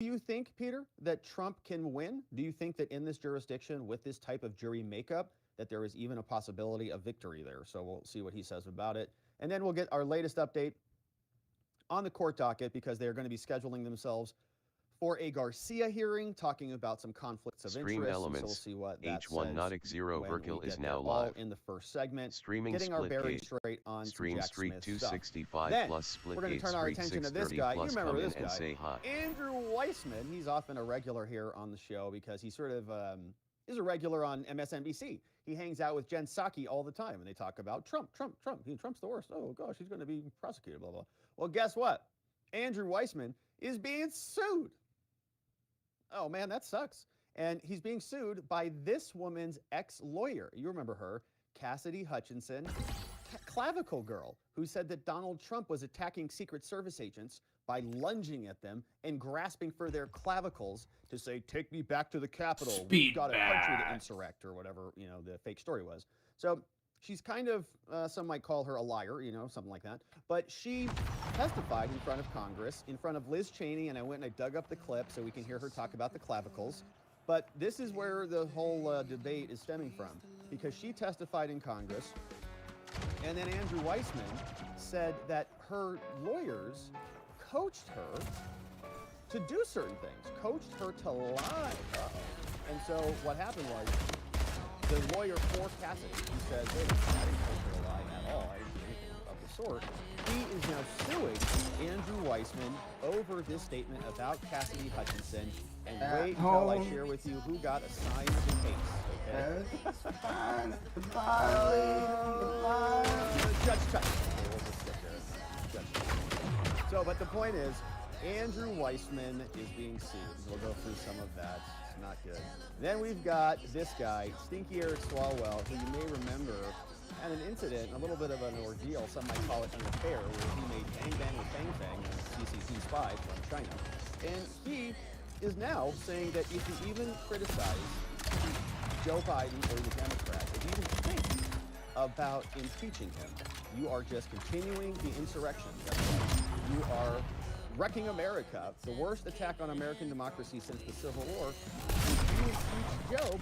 Do you think, Peter, that Trump can win? Do you think that in this jurisdiction, with this type of jury makeup, that there is even a possibility of victory there? So we'll see what he says about it. And then we'll get our latest update on the court docket because they're going to be scheduling themselves for a Garcia hearing, talking about some conflicts of Stream interest. elements. So we'll see what that H1 says Nautic 0 when Verkil we is get now all live. in the first segment. Streaming Getting our bearings Splitgate. straight on Stream Jack Streak Smith 265 then, plus we're going to Splitgate turn our Streak attention to this 630 guy. You plus remember come this in and guy, say hi. Andrew Weissman. He's often a regular here on the show because he sort of is a regular on MSNBC. He hangs out with Jen Psaki all the time, and they talk about Trump. Trump's the worst. Oh, gosh, he's going to be prosecuted, blah, blah. Well, guess what? Andrew Weissman is being sued. Oh, man, that sucks. And he's being sued by this woman's ex-lawyer. You remember her, Cassidy Hutchinson, clavicle girl, who said that Donald Trump was attacking Secret Service agents by lunging at them and grasping for their clavicles to say, take me back to the Capitol. We've got a country to insurrect, or whatever, the fake story was. So she's kind of, some might call her a liar, something like that. But she testified in front of Congress, in front of Liz Cheney, and I went and I dug up the clip so we can hear her talk about the clavicles. But this is where the whole debate is stemming from, because she testified in Congress, and then Andrew Weissman said that her lawyers coached her to do certain things, coached her to lie. And so what happened was the lawyer for Cassidy, who says, wait a minute, I didn't coach her to lie at all, I didn't do anything of the sort, he is now suing Andrew Weissman over this statement about Cassidy Hutchinson. And wait until I share with you who got assigned the case, okay? Judge Chuck. Okay, we'll just sit there. Judge Chuck. So, but the point is, Andrew Weissman is being sued. We'll go through some of that. It's not good. Then we've got this guy, Stinky Eric Swalwell, who you may remember had an incident, a little bit of an ordeal, some might call it an affair, where he made Bang Bang with Bang Bang, a CCP spy from China. And he is now saying that if you even criticize Joe Biden or the Democrats, if you even think about impeaching him, you are just continuing the insurrection. That's right. You are wrecking America, the worst attack on American democracy since the Civil War. If you impeach Joe,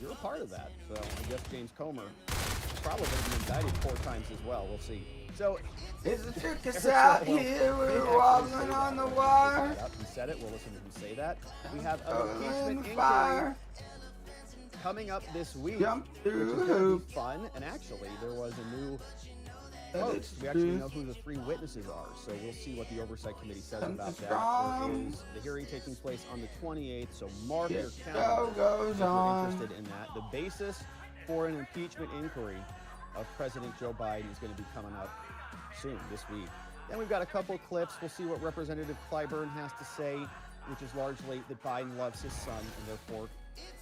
you're a part of that. So I guess James Comer is probably going to be indicted 4 times as well. We'll see. So it's a circus out here, we're wobbling on the wire. He said it, we'll listen to him say that. We have an impeachment inquiry coming up this week, which is going to be fun. And actually, there was a new post. We actually know who the 3 witnesses are, so we'll see what the Oversight Committee says about that. There is the hearing taking place on the 28th, so mark your calendar if you're interested in that. The basis for an impeachment inquiry of President Joe Biden is going to be coming up soon, this week. Then we've got a couple clips. We'll see what Representative Clyburn has to say, which is largely that Biden loves his son, and therefore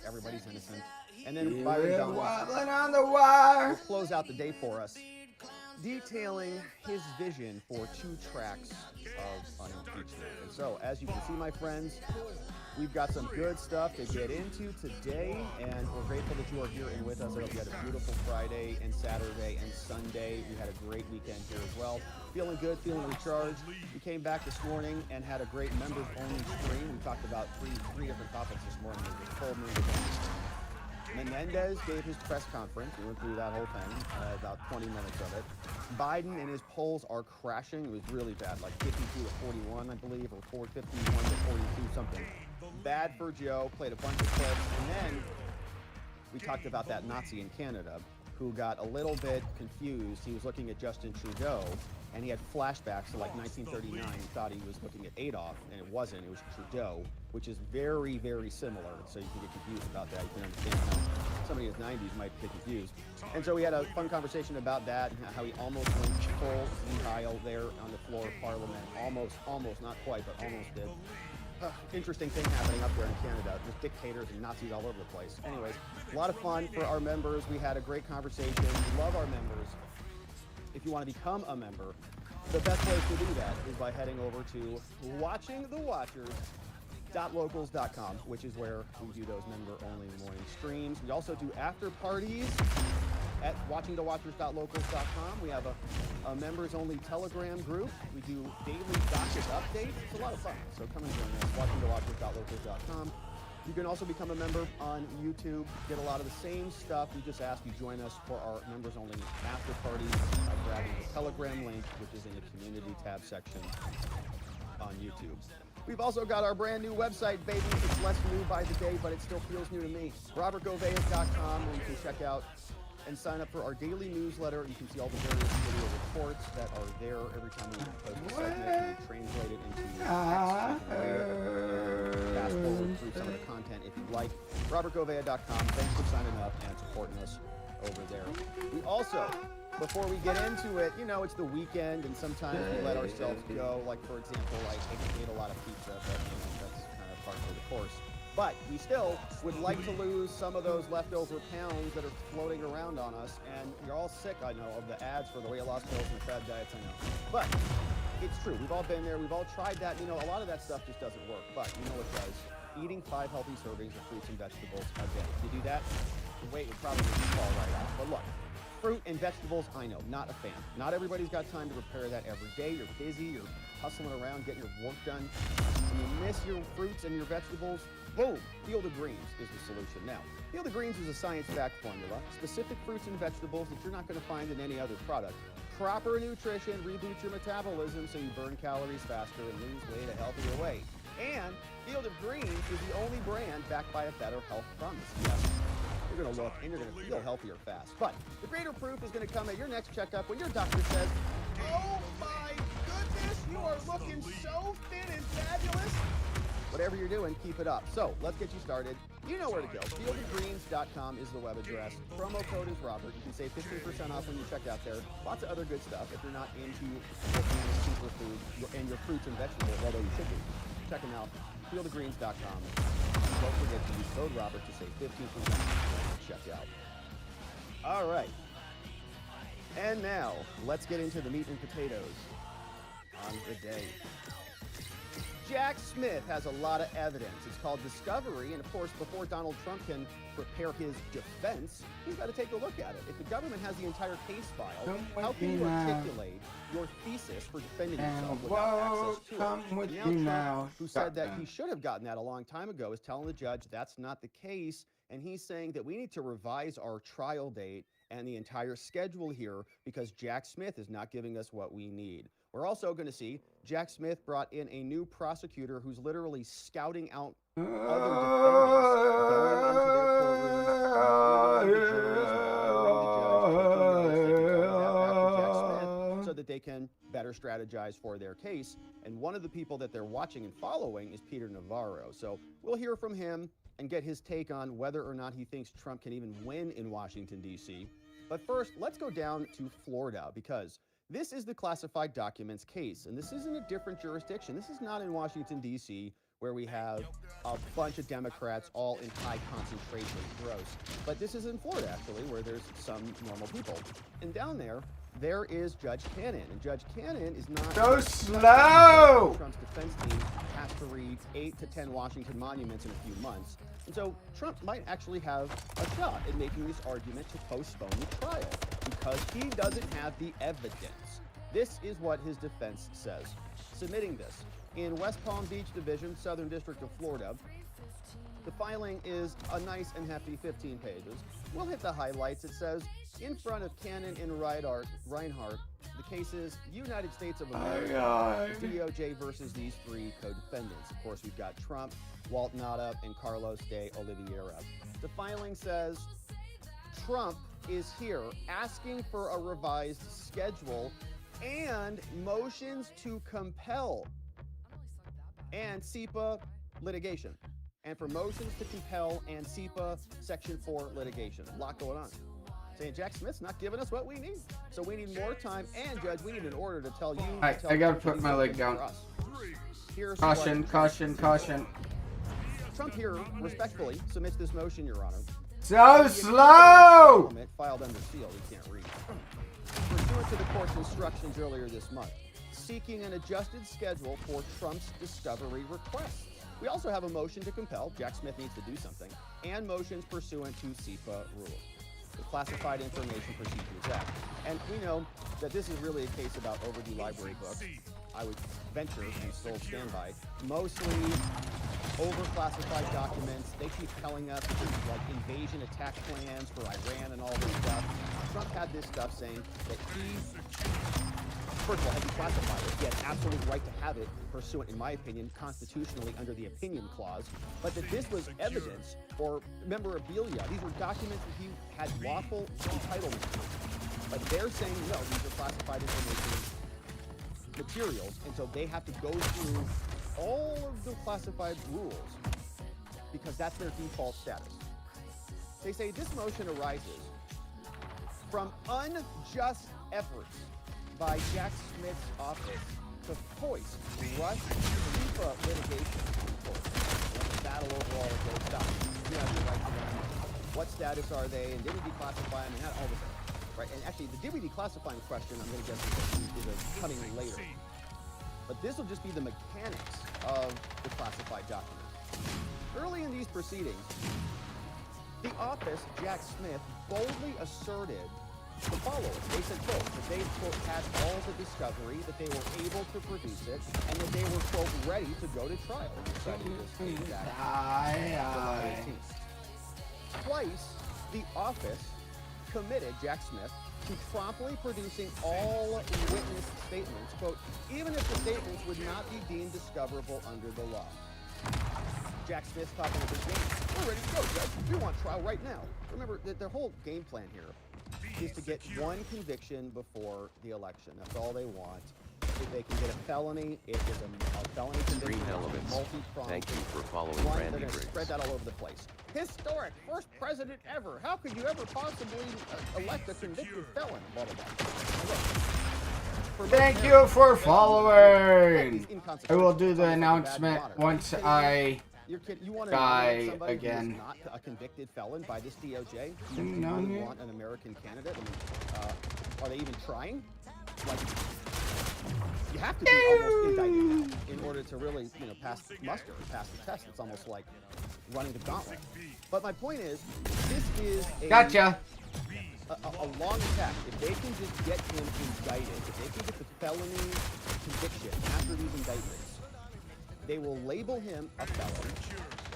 everybody's innocent. And then Byron Donalds wobbling on the wire will close out the day for us, detailing his vision for 2 tracks of impeachment. And so, as you can see, my friends, we've got some good stuff to get into today, and we're grateful that you are here and with us. I hope you had a beautiful Friday and Saturday and Sunday. We had a great weekend here as well. Feeling good, feeling recharged. We came back this morning and had a great members-only stream. We talked about three different topics this morning. It was full members. Menendez gave his press conference. We went through that whole thing, about 20 minutes of it. Biden and his polls are crashing. It was really bad, like 52 to 41, I believe, or 451 to 42, something. Bad for Joe, played a bunch of clips. And then we talked about that Nazi in Canada who got a little bit confused. He was looking at Justin Trudeau, and he had flashbacks to like 1939. He thought he was looking at Adolf, and it wasn't. It was Trudeau, which is very, very similar. So you can get confused about that. You can understand how somebody in his 90s might get confused. And so we had a fun conversation about that, how he almost went full denial there on the floor of Parliament. Almost, not quite, but almost did. Interesting thing happening up there in Canada. There's dictators and Nazis all over the place. Anyways, a lot of fun for our members. We had a great conversation. We love our members. If you want to become a member, the best place to do that is by heading over to watchingthewatchers.locals.com, which is where we do those member-only morning streams. We also do after parties at watchingthewatchers.locals.com. We have a members-only Telegram group. We do daily docket updates. It's a lot of fun. So come and join us, watchingthewatchers.locals.com. You can also become a member on YouTube, get a lot of the same stuff. We just ask you join us for our members-only after parties by grabbing the Telegram link, which is in the community tab section on YouTube. We've also got our brand new website, baby. It's less new by the day, but it still feels new to me. RobertGouveia.com, where you can check out and sign up for our daily newsletter. You can see all the various video reports that are there every time we post a segment. We translate it into text. You can read it and fast forward through some of the content if you'd like. RobertGouveia.com. Thanks for signing up and supporting us over there. We also, before we get into it, you know, it's the weekend and sometimes we let ourselves go. Like, for example, I ate a lot of pizza, but you know, that's kind of part of the course. But we still would like to lose some of those leftover pounds that are floating around on us. And you're all sick, I know, of the ads for the weight loss pills and the fad diets, I know. But it's true. We've all been there. We've all tried that. You know, a lot of that stuff just doesn't work. But you know what does? Eating 5 healthy servings of fruits and vegetables a day. If you do that, the weight would probably fall right off. But look, fruit and vegetables, I know, not a fan. Not everybody's got time to prepare that every day. You're busy. You're hustling around, getting your work done. And you miss your fruits and your vegetables. Boom! Field of Greens is the solution. Now, Field of Greens is a science-backed formula, specific fruits and vegetables that you're not going to find in any other product. Proper nutrition reboots your metabolism so you burn calories faster and lose weight a healthier way. And Field of Greens is the only brand backed by a better health promise. Yes, you're going to look and you're going to feel healthier fast. But the greater proof is going to come at your next checkup when your doctor says, "Oh my goodness, you are looking so fit and fabulous." Whatever you're doing, keep it up. So let's get you started. You know where to go. Fieldofgreens.com is the web address. Promo code is Robert. You can save 15% off when you check out there. Lots of other good stuff if you're not into organic superfood and your fruits and vegetables, although you should be. Check them out. Fieldofgreens.com. Don't forget to use code Robert to save 15% when you check out. All right. And now, let's get into the meat and potatoes on the day. Jack Smith has a lot of evidence. It's called discovery, and of course, before Donald Trump can prepare his defense, he's got to take a look at it. If the government has the entire case file, how can you articulate your thesis for defending yourself without access to it? Now Trump, who said that he should have gotten that a long time ago, is telling the judge that's not the case, and he's saying that we need to revise our trial date and the entire schedule here because Jack Smith is not giving us what we need. We're also going to see Jack Smith brought in a new prosecutor who's literally scouting out other defendants, going into their courtrooms, the juries, the judge, taking notes, taking all that back to Jack Smith so that they can better strategize for their case. And one of the people that they're watching and following is Peter Navarro. So we'll hear from him and get his take on whether or not he thinks Trump can even win in Washington, D.C. But first, let's go down to Florida because this is the classified documents case, and this is in a different jurisdiction. This is not in Washington, D.C., where we have a bunch of Democrats all in high concentration. Gross. But this is in Florida, actually, where there's some normal people. And down there is Judge Cannon. And Judge Cannon is not... So slow! Trump's defense team has to read 8 to 10 Washington monuments in a few months. And so Trump might actually have a shot at making this argument to postpone the trial because he doesn't have the evidence. This is what his defense says. Submitting this in West Palm Beach Division, Southern District of Florida. The filing is a nice and hefty 15 pages. We'll hit the highlights. It says, in front of Cannon and Reinhart, the case is United States of America, DOJ versus these 3 co-defendants. Of course, we've got Trump, Walt Nauta, and Carlos de Oliveira. The filing says, Trump is here asking for a revised schedule and motions to compel and SEPA litigation. And for motions to compel and SEPA Section 4 litigation. A lot going on. Saying Jack Smith's not giving us what we need. So we need more time. And, Judge, we need an order to tell you. I gotta put my leg down. Caution, caution, caution. Trump here respectfully submits this motion, Your Honor. So slow! Filed under seal, we can't read. Pursuant to the court's instructions earlier this month, seeking an adjusted schedule for Trump's discovery requests. We also have a motion to compel. Jack Smith needs to do something. And motions pursuant to SEPA rules. the Classified Information Procedures Act. And we know that this is really a case about overdue library books. I would venture and still stand by. Mostly overclassified documents. They keep telling us this is like invasion attack plans for Iran and all this stuff. Trump had this stuff saying that he, first of all, had declassified it. He had absolute right to have it, pursuant, in my opinion, constitutionally under the opinion clause. But that this was evidence or memorabilia. These were documents that he had lawful entitlement to. But they're saying, no, these are classified information materials, and so they have to go through all of the classified rules because that's their default status. They say this motion arises from unjust efforts by Jack Smith's office to foist Rush FIFA litigation on court. The battle overall is going to stop. You have the right to them. What status are they, and did we declassify them, and all this stuff. Right, and actually, the did we declassify question, I'm going to guess is coming later. But this will just be the mechanics of the classified document. Early in these proceedings, the office, Jack Smith, boldly asserted the following. They said, quote, that they, quote, had all the discovery, that they were able to produce it, and that they were, quote, ready to go to trial. Citing this exact July 18th. Twice, the office committed Jack Smith to promptly producing all witness statements, quote, even if the statements would not be deemed discoverable under the law. Jack Smith's talking with his game. We're ready to go, Judge. We want trial right now. Remember that their whole game plan here is to get one conviction before the election. That's all they want. If they can get a felony, it is a felony conviction. Multi-pronged. Thank you for following They're Randy going to Briggs. spread that all over the place. Historic, first president ever. How could you ever possibly elect a convicted felon? Blah, blah, blah. Thank you for following. I will do the announcement once I die again. Not a convicted felon by this DOJ? Do No, you really yeah. want an American candidate? I mean, are they even trying? Like, you have to be almost indicted in order to really, pass muster, pass the test. It's almost like running the gauntlet. But my point is, this is a Gotcha. a long attack. If they can just get him indicted, if they can get the felony conviction after these indictments, they will label him a felon,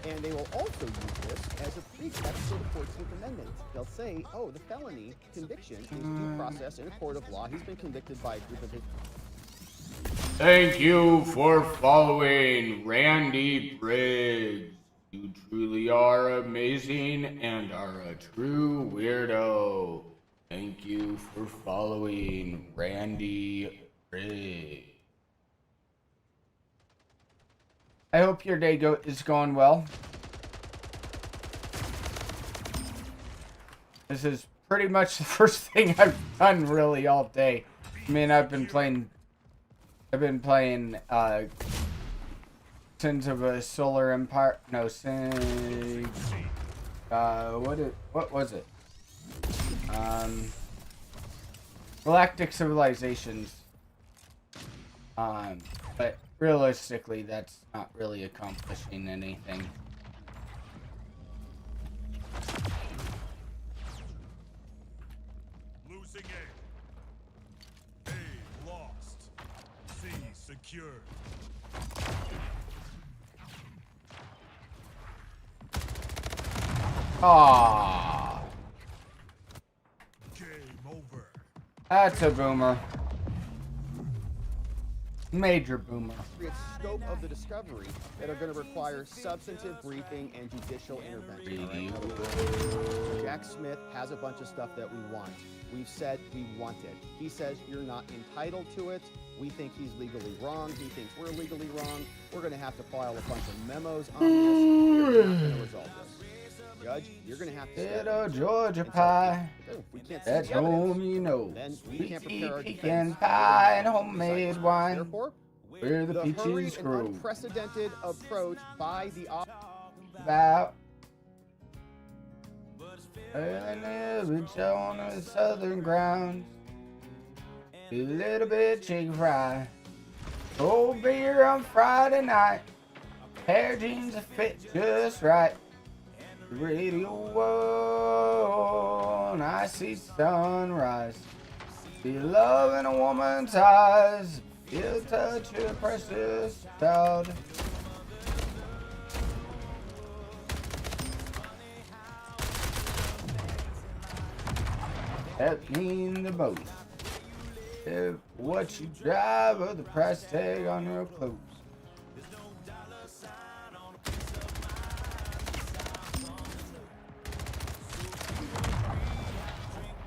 and they will also use this as a pretext for the 14th Amendment. They'll say, oh, the felony conviction is due process in a court of law. He's been convicted by a group of his... Thank you for following Randy Briggs. You truly are amazing and are a true weirdo. Thank you for following Randy Briggs. I hope your day is going well. This is pretty much the first thing I've done really all day. I mean, I've been playing Sins of a Solar Empire. No, Sins. What was it? Galactic Civilizations. But realistically, that's not really accomplishing anything. Losing A. A lost. C secured. Ah, Game over. that's a boomer. Major boomer. scope of the discovery that are going to require substantive briefing and judicial intervention. All right? Jack Smith has a bunch of stuff that we want. We've said we want it. He says you're not entitled to it. We think he's legally wrong. He thinks we're legally wrong. We're going to have to file a bunch of memos on this. We're not going to resolve this. Judge, you're going to have to Little Georgia pie. If we can't see That's the evidence, home, you know. then we We can't eat prepare our pecan defense. pie and homemade wine. Therefore, Where the the hurried peaches and grow. unprecedented approach by the About which on the southern grounds. A little bit chicken fry. Cold beer on Friday night. Pair of jeans that fit just right. Radio one, I see sunrise. See love in a woman's eyes. Feel touch your precious child. That mean the most. If what you drive or the price tag on your clothes.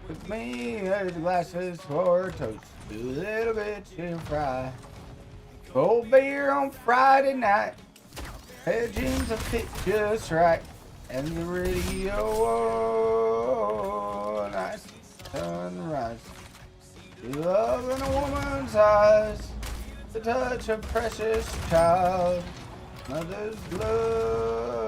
With me, there's glasses for toast. Do a little bit to fry. Cold beer on Friday night. Pair of jeans that fit just right. And the radio, oh, nice sunrise. Love in a woman's eyes. The touch of precious child. Mother's love.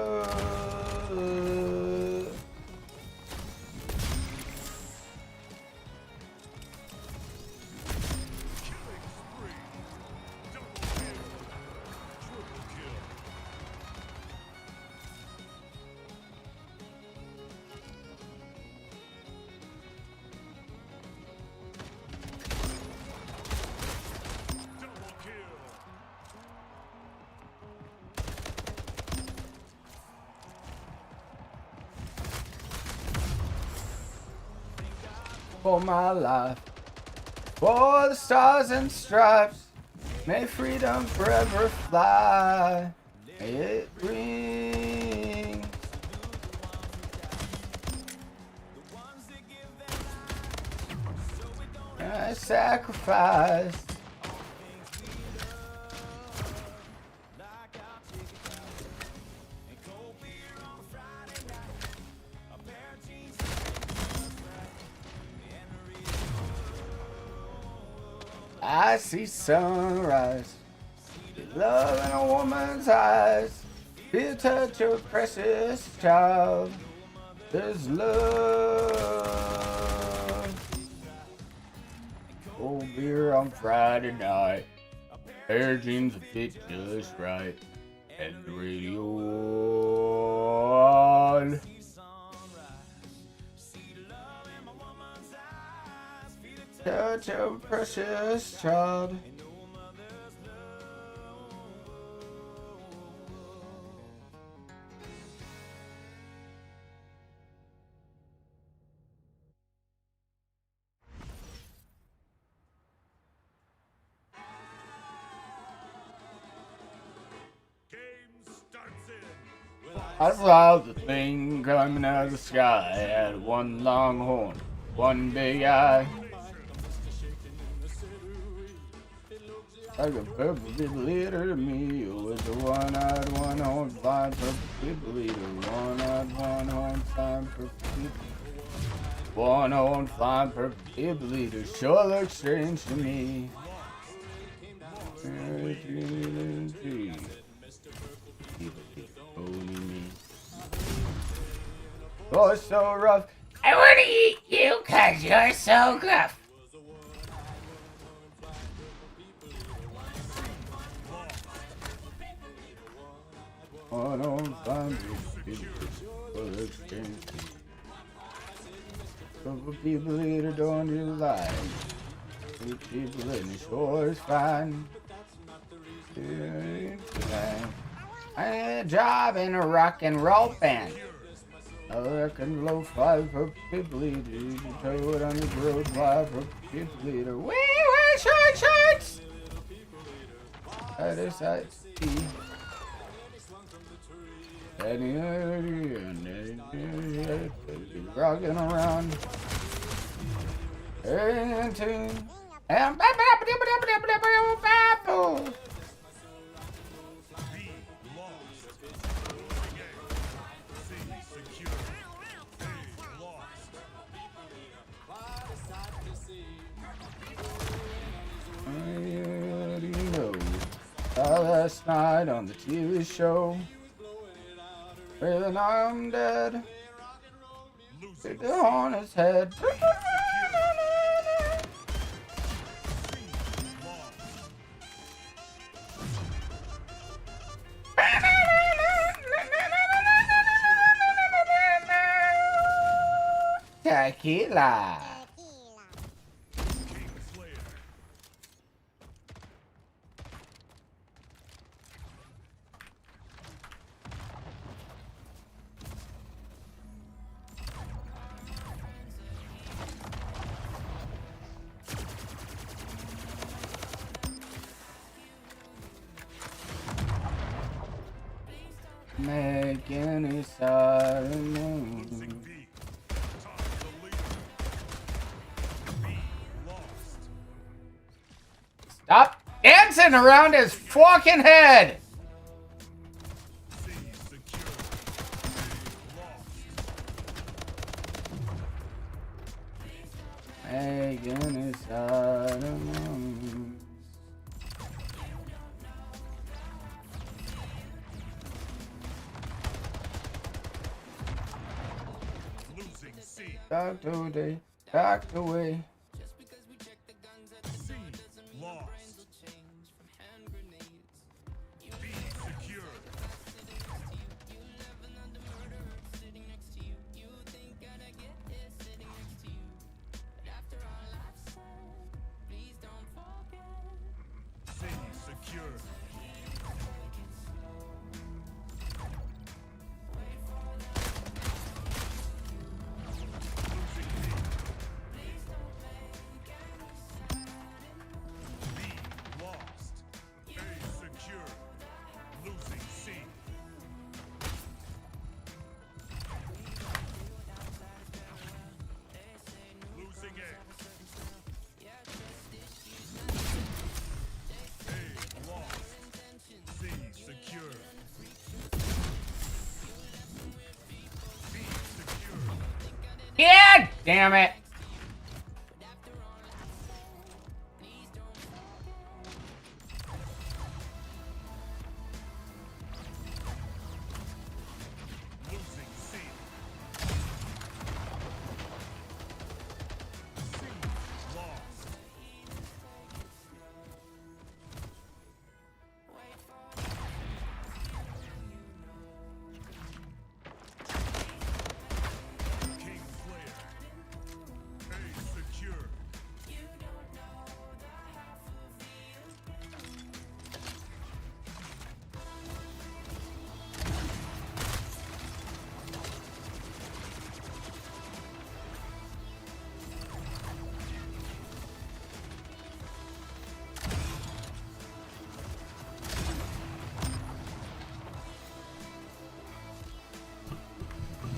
For my life, for the stars and stripes, may freedom forever fly. May it ring. I sacrifice. I see sunrise. Love in a woman's eyes. Feel touch of precious child. There's love. Cold beer on Friday night. Pair of jeans that fit just right. And the radio on. Touch of precious child. I saw the thing coming out of the sky. It had one long horn, one big eye. Like a purple little leader to me. It was a one-eyed, one-horned, flying purple people eater. One-eyed, one-horned, flying purple people. One-horned, flying purple people eater. Sure looks strange to me. You're so rough. I want to eat you 'cause you're so gruff. One on fine couple people later don't you lie. Two people in the shore is fine. I had a job in a rock and roll band. I reckon low five for people leader. You tow it on the road, five for people leader. We wear short shorts. Other side see. Rocking around. And tune. And last night on the TV show, when I'm dead, stick it on his head. Tequila. King Slayer. Make any sudden move. Losing B. Time the leader. B lost. Stop dancing around his fucking head. C secure. A lost. Make any sudden move. Losing C. Doctor away, doctor away. C lost. B secure. C secure. Losing B. B lost. A secure. Losing C. Losing A. A lost. C secure. B secure. Yeah, damn it. Losing C. C lost. King Slayer. A secure.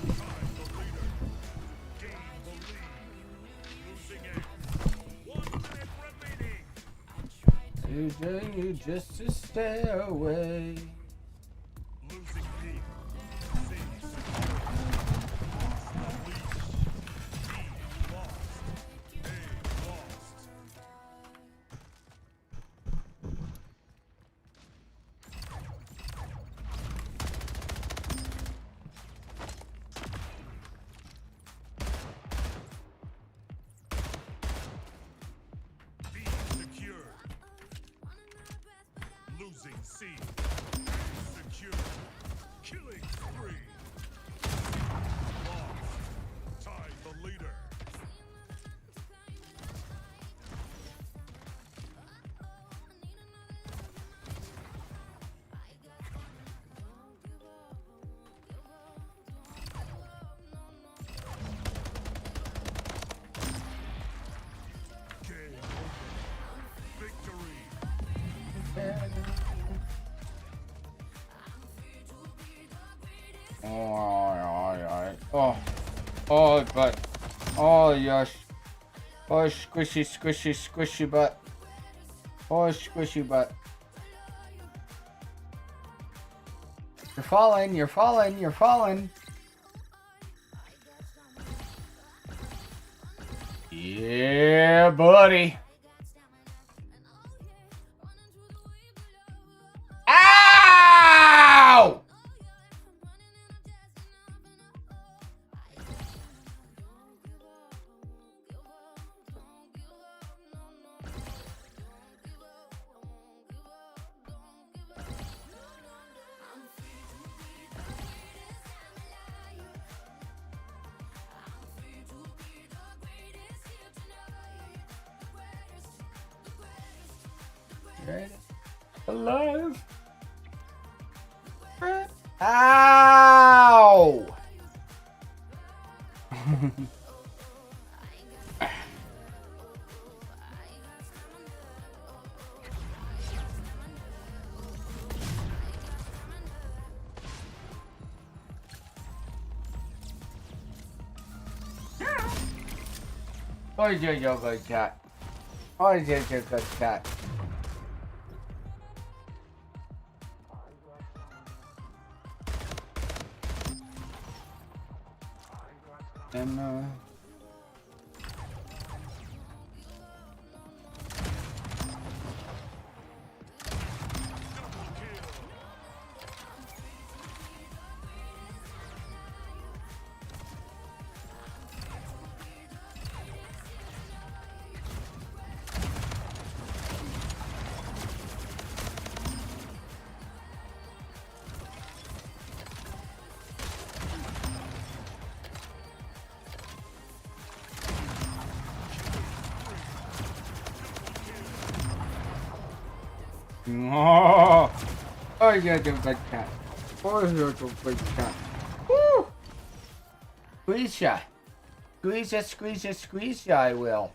Time the leader. Gain the lead. Losing A. 1 minute remaining. Today you just to stay away. Losing B. C secure. Lost the leash. B lost. A lost. B secure. Losing C. Secure. Killing spree. Lost. Tie the leader. Game over. Victory. Oh, butt. Oh, yes. Oh, squishy, squishy, squishy butt. Oh, squishy butt. You're falling, you're falling, you're falling. Yeah, buddy. Ow! Right? Alive. Ow! Oh, you're good cat. Oh, you're good cat. And oh, oh, you're good cat. Oh, you're good cat. Woo! Squeeze ya. Squeeze ya, squeeze ya, squeeze ya, I will.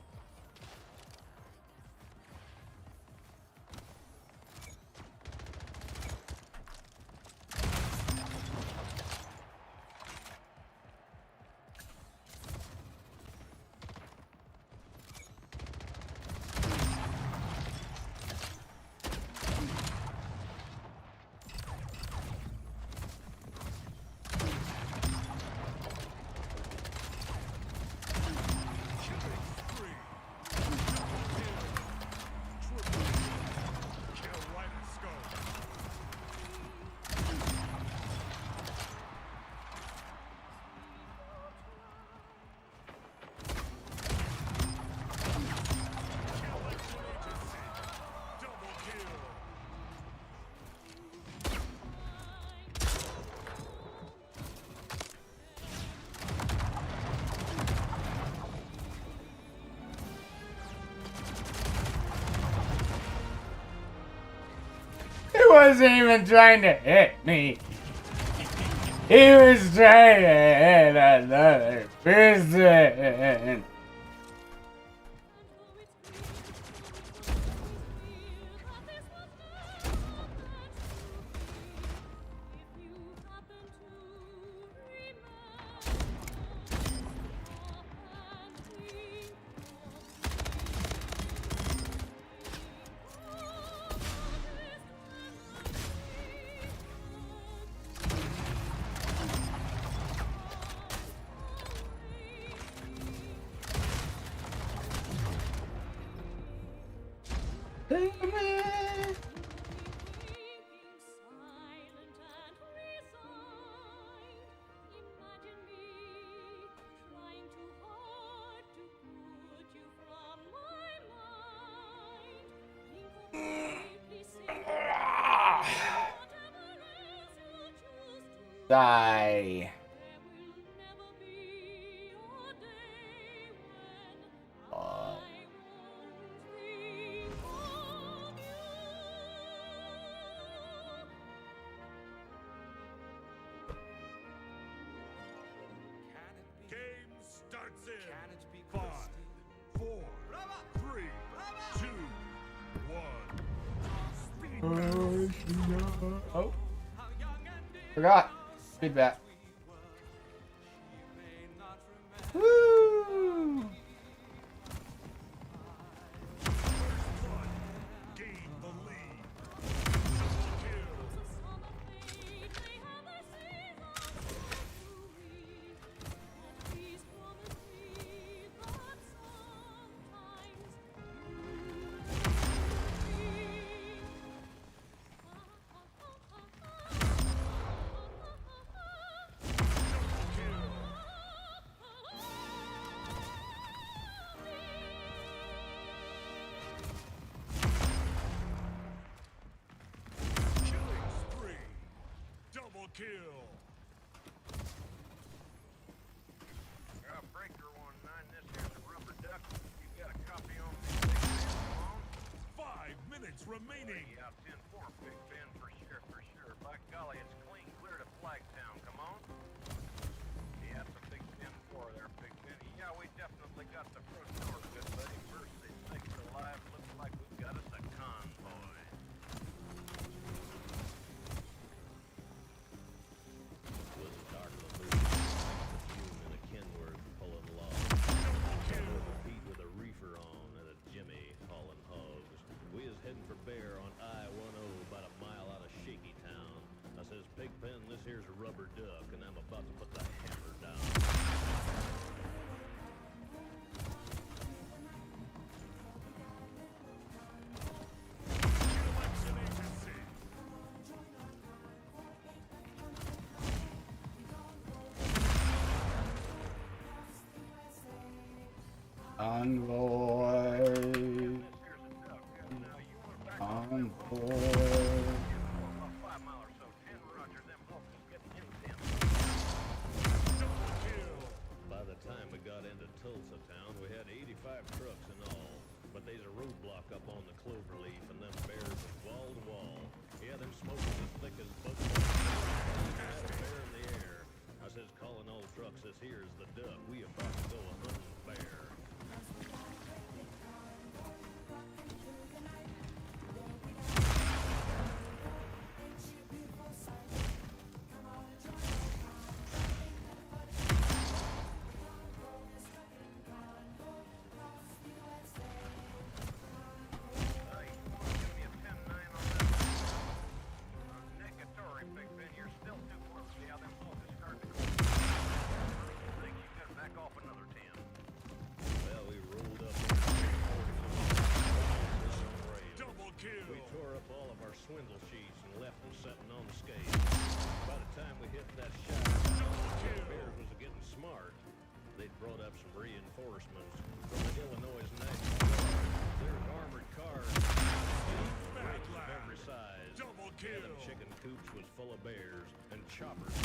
He wasn't even trying to hit me. He was trying to hit another person. Die. Game starts in 5, 4, 3, 2, 1. Oh. Forgot. Feedback. Woo! Gain the lead. Kill. Got a breaker 19. This here's a rubber duck. You got a copy on me? 5 minutes remaining. Convoy. Convoy. By the time we got into Tulsa town, we had 85 trucks in all. But there's a roadblock up on the Cloverleaf, and them bears was wall to wall. Yeah, them smokers as thick as bugs. Had a bear in the air. I says, calling all trucks, this here is the duck. We about to go a hunting bear. Well, we rolled up Double kill. We tore up all of our swindle sheets and left them sitting on the scale. By the time we hit that shop, the bears was getting smart. They'd brought up some reinforcements from the Illinois National Guard. There's armored cars, tanks of every size. Double And kill. them chicken coops was full of bears and choppers.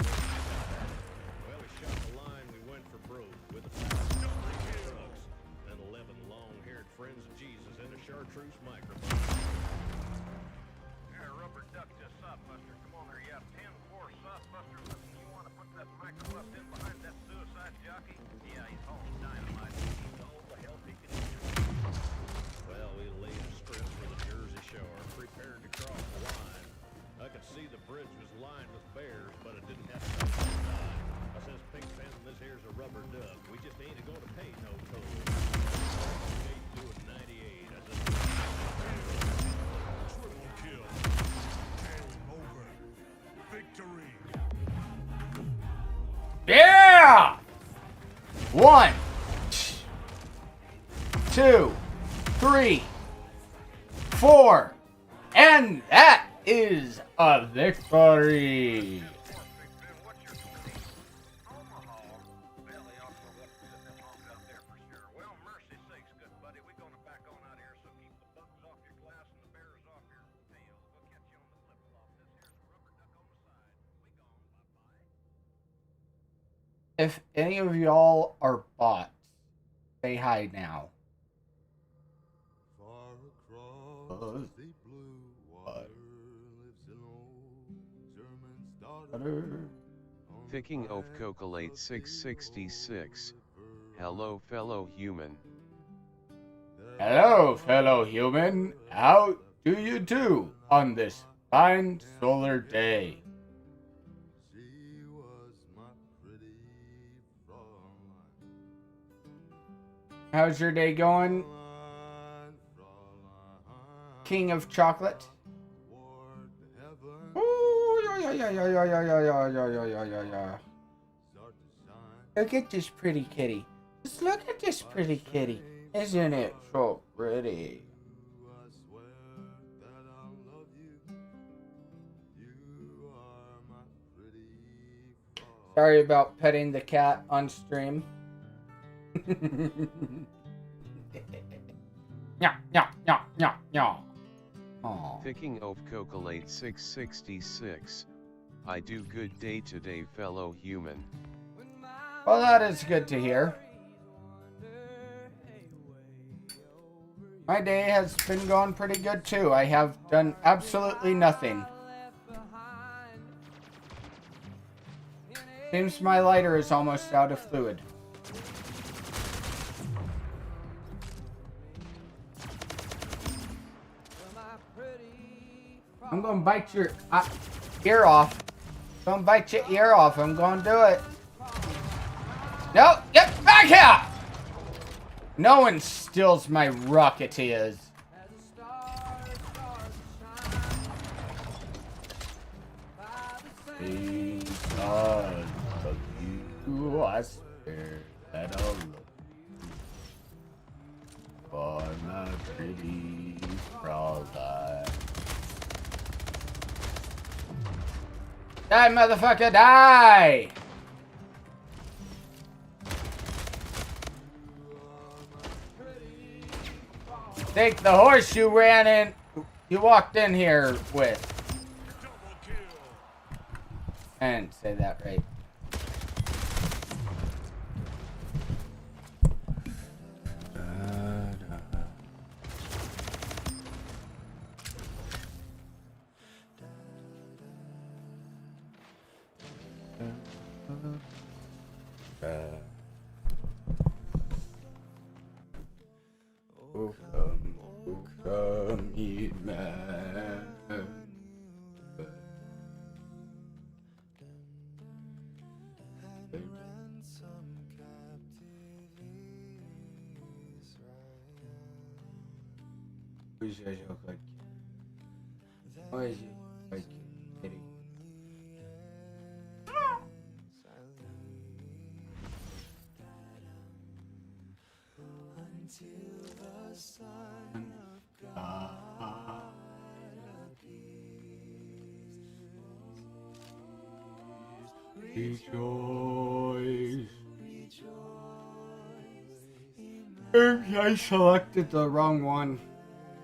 Well, we shot the line, we went for broke with a trucks and 11 long-haired friends of Jesus in a chartreuse microphone. Yeah, rubber duck to Softbuster. Come on there, you have 10-4 Softbuster. Listen, you want to put that microbus in behind that suicide jockey? Yeah, he's hauling dynamite. He's all the help he can use. Well, we laid a strip for the Jersey Shore, prepared to cross the line. I could see the bridge was lined with bears, but it didn't have to be dime. I says, Pigpen, this here's a rubber duck. We just ain't going to pay no toll. Splitgate doing 98. I says, Triple kill. Game over. Victory. Yeah! 1, 2, 3, 4, and that is a victory. What's your Omaha? Well, they also left us in that honk out there for sure. Well, mercy sakes, good buddy. We're going to back on out here, so keep the bugs off your glass and the bears off your tail. We'll catch you on the flip-flop. This here's the rubber duck on the side. We gone. Bye-bye. If any of y'all are bots, say hi now. Far across the blue water lives an old German's daughter. Picking of Cocolate 666. Hello fellow human. Hello, fellow human. How do you do on this fine solar day? She was my pretty Fraulein. How's your day going, Fraulein, King of Chocolate? toward heaven, Ooh, yeah. start to shine. Look at this pretty kitty. Just look at this pretty kitty. Isn't it so pretty? I swear that I'll love you. You are my pretty Fraulein. Sorry about petting the cat on stream. Aw. Picking of Cocolate 666. I do good day today fellow human. Well, that is good to hear. My day has been going pretty good too. I have done absolutely nothing. Seems my lighter is almost out of fluid. I'm gonna bite your ear off. I'm gonna bite your ear off. I'm gonna do it. No, get back here! No one steals my Rocketeers. Because of you, I swear that I'll love you. For my pretty Fraulein. Die, motherfucker, die! Take the horse you ran in. You walked in here with. Double kill. And say that right. Come, ye man. Who's your look like? Why is he like kitty? Rejoice. Oops, I selected the wrong one.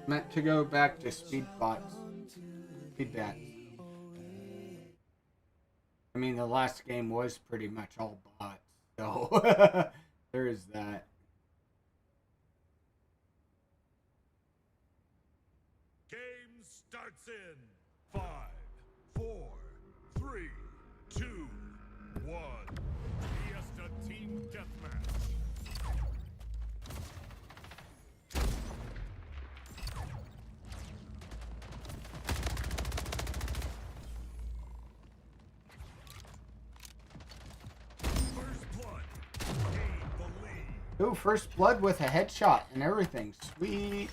Meant to go back to speed bats. I mean, the last game was pretty much all bots, so there is that. Game starts in 5, 4, 3, 2, 1. Fiesta Team Deathmatch. First blood. Gain the lead. Ooh, first blood with a headshot and everything. Sweet.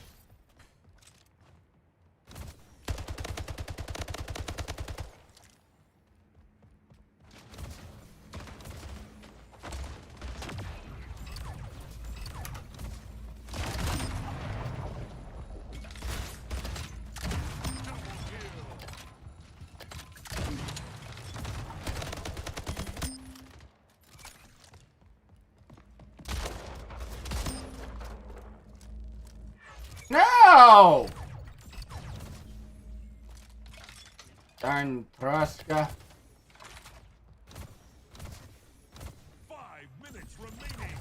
No! Darn Praska. 5 minutes remaining.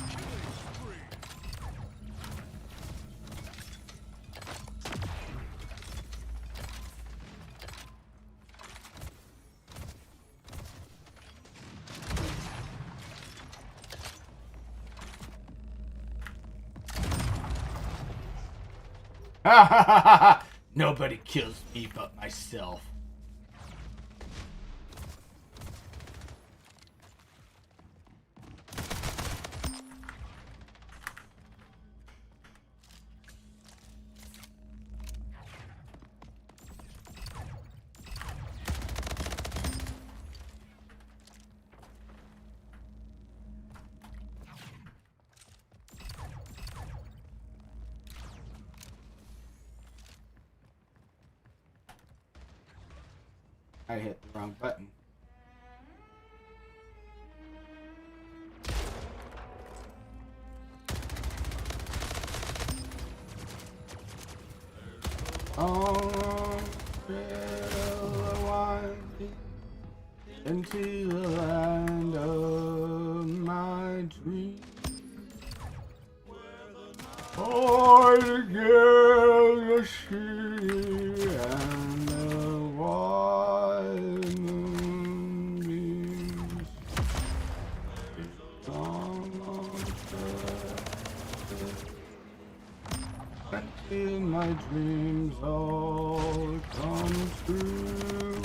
Killing spree. Nobody kills me but myself. I hit the wrong button. Oh, into the land of my dreams. Oh, together she and the wide moonbeams. Until my dreams all come true.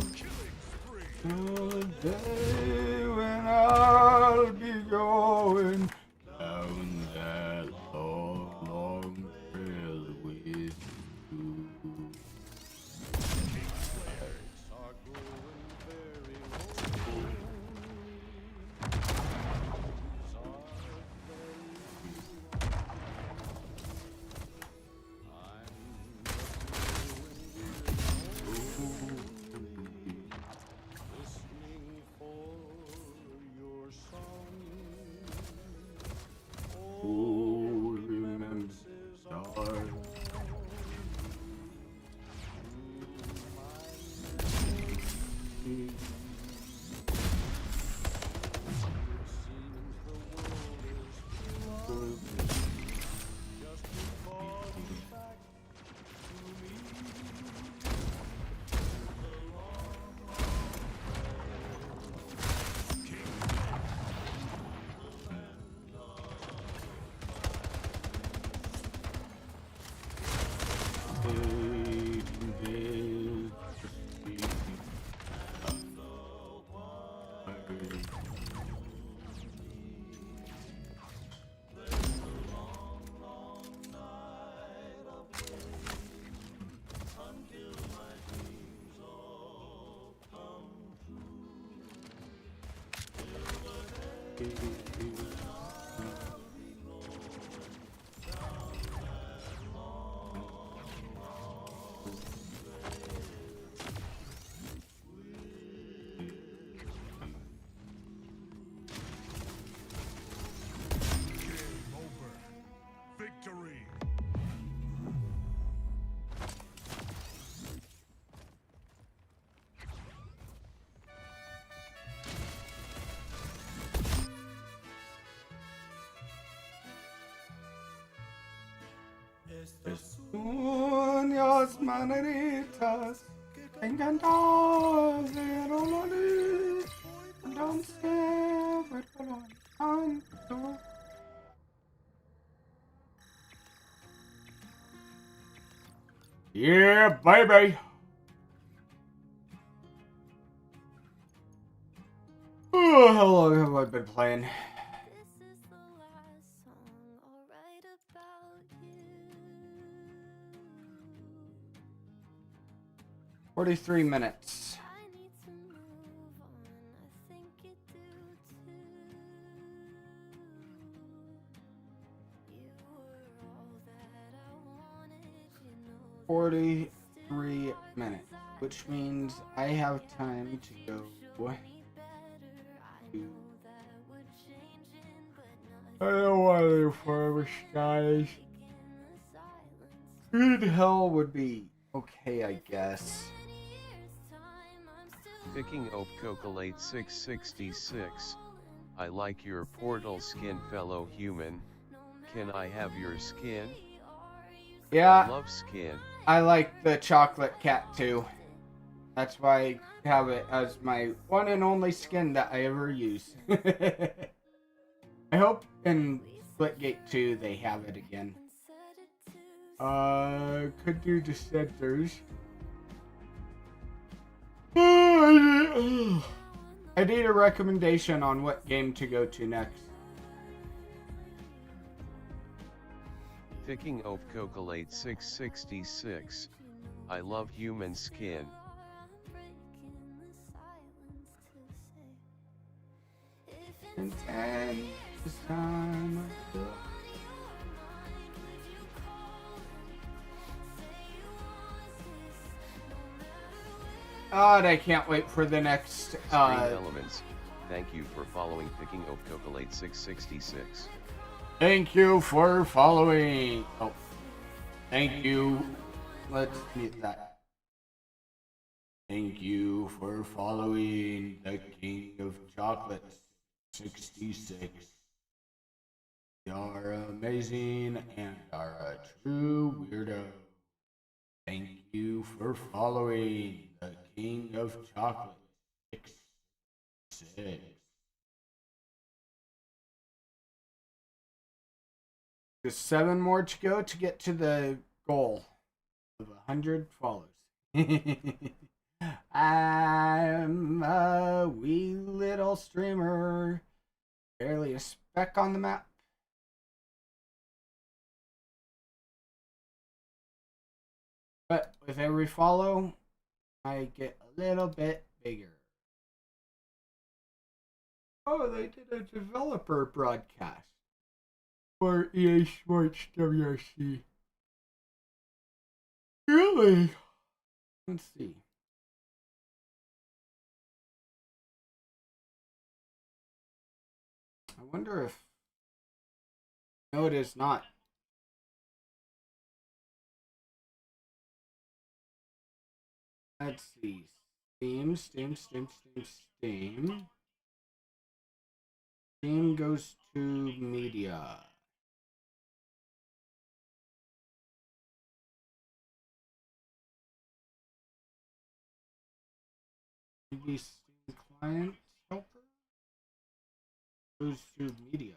Till the day when I'll be going down that long, long trail with you. Game over. Victory. Sueños maneritas encantados de dolores, don't ever tanto. Yeah, baby. Oh, how long have I been playing? This is the last song I'll write about you. 43 minutes. I need to move on, I think you do too. You were all that I wanted, you know. 43 minutes, which means I have time to go to. I don't want to farm guys. Good hell would be okay, I guess. Picking of Cocolate 666. I like your portal skin, fellow human. Can I have your skin? I Yeah, love skin. I like the chocolate cat too. That's why I have it as my one and only skin that I ever use. I hope in Splitgate 2 they have it again. Could do dissenters. I need a recommendation on what game to go to next. Picking of Cocolate 666. I love human skin. And this time. God, I can't wait for the next. Stream Elements. Thank you for following Picking of Cocolate 666. Thank you for following. Oh, thank you. Let's mute that. Thank you for following the King of Chocolate 66. You are amazing and are a true weirdo. Thank you for following the King of Chocolate 66. Just 7 more to go to get to the goal of 100 follows. I'm a wee little streamer, barely a speck on the map. But with every follow, I get a little bit bigger. Oh, they did a developer broadcast for EA Sports WRC. Really? Let's see. I wonder if... No, it is not. Let's see. Steam. Steam goes to media. Maybe Steam client helper goes to media.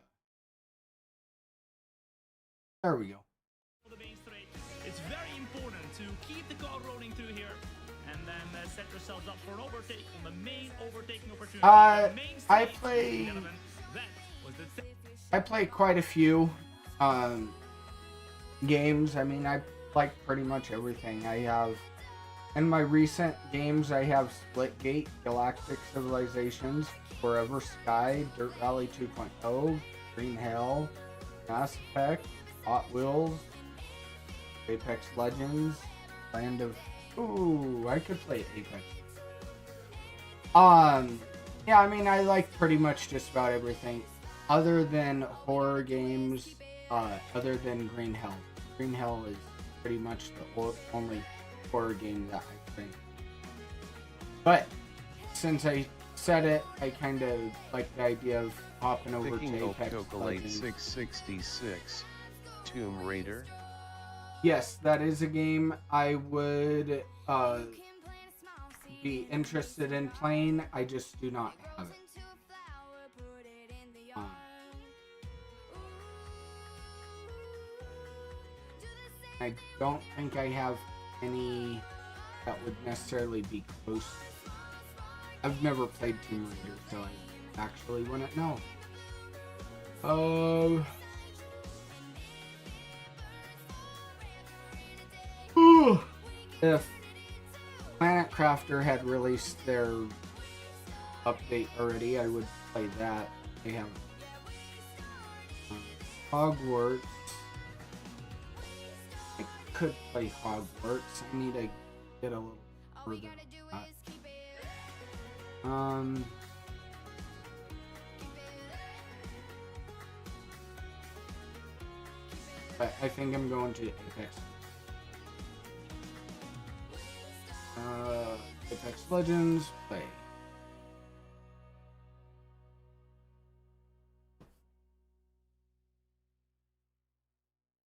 There we go. The main straight. It's very important to keep the car rolling through here and then set yourselves up for an overtake on the main overtaking opportunity. The main I stage, play. gentlemen, that was the I play quite a few games. I mean, I like pretty much everything. I have In my recent games, I have Splitgate, Galactic Civilizations, Forever Sky, Dirt Rally 2.0, Green Hell, Mass Effect, Hot Wheels, Apex Legends, Land of... Ooh, I could play Apex. Yeah, I mean, I like pretty much just about everything. Other than horror games, other than Green Hell. Green Hell is pretty much the only horror game that I think. But since I said it, I kind of like the idea of hopping over Picking to Apex Chocolate Legends. 666, Tomb Raider. Yes, that is a game I would be interested in playing. I just do not have it. I don't think I have any that would necessarily be close. I've never played Tomb Raider, so I actually wouldn't know. If Planet Crafter had released their update already, I would play that. They have Hogwarts. I could play Hogwarts. I need to get a little further. But I think I'm going to Apex. Apex Legends, play.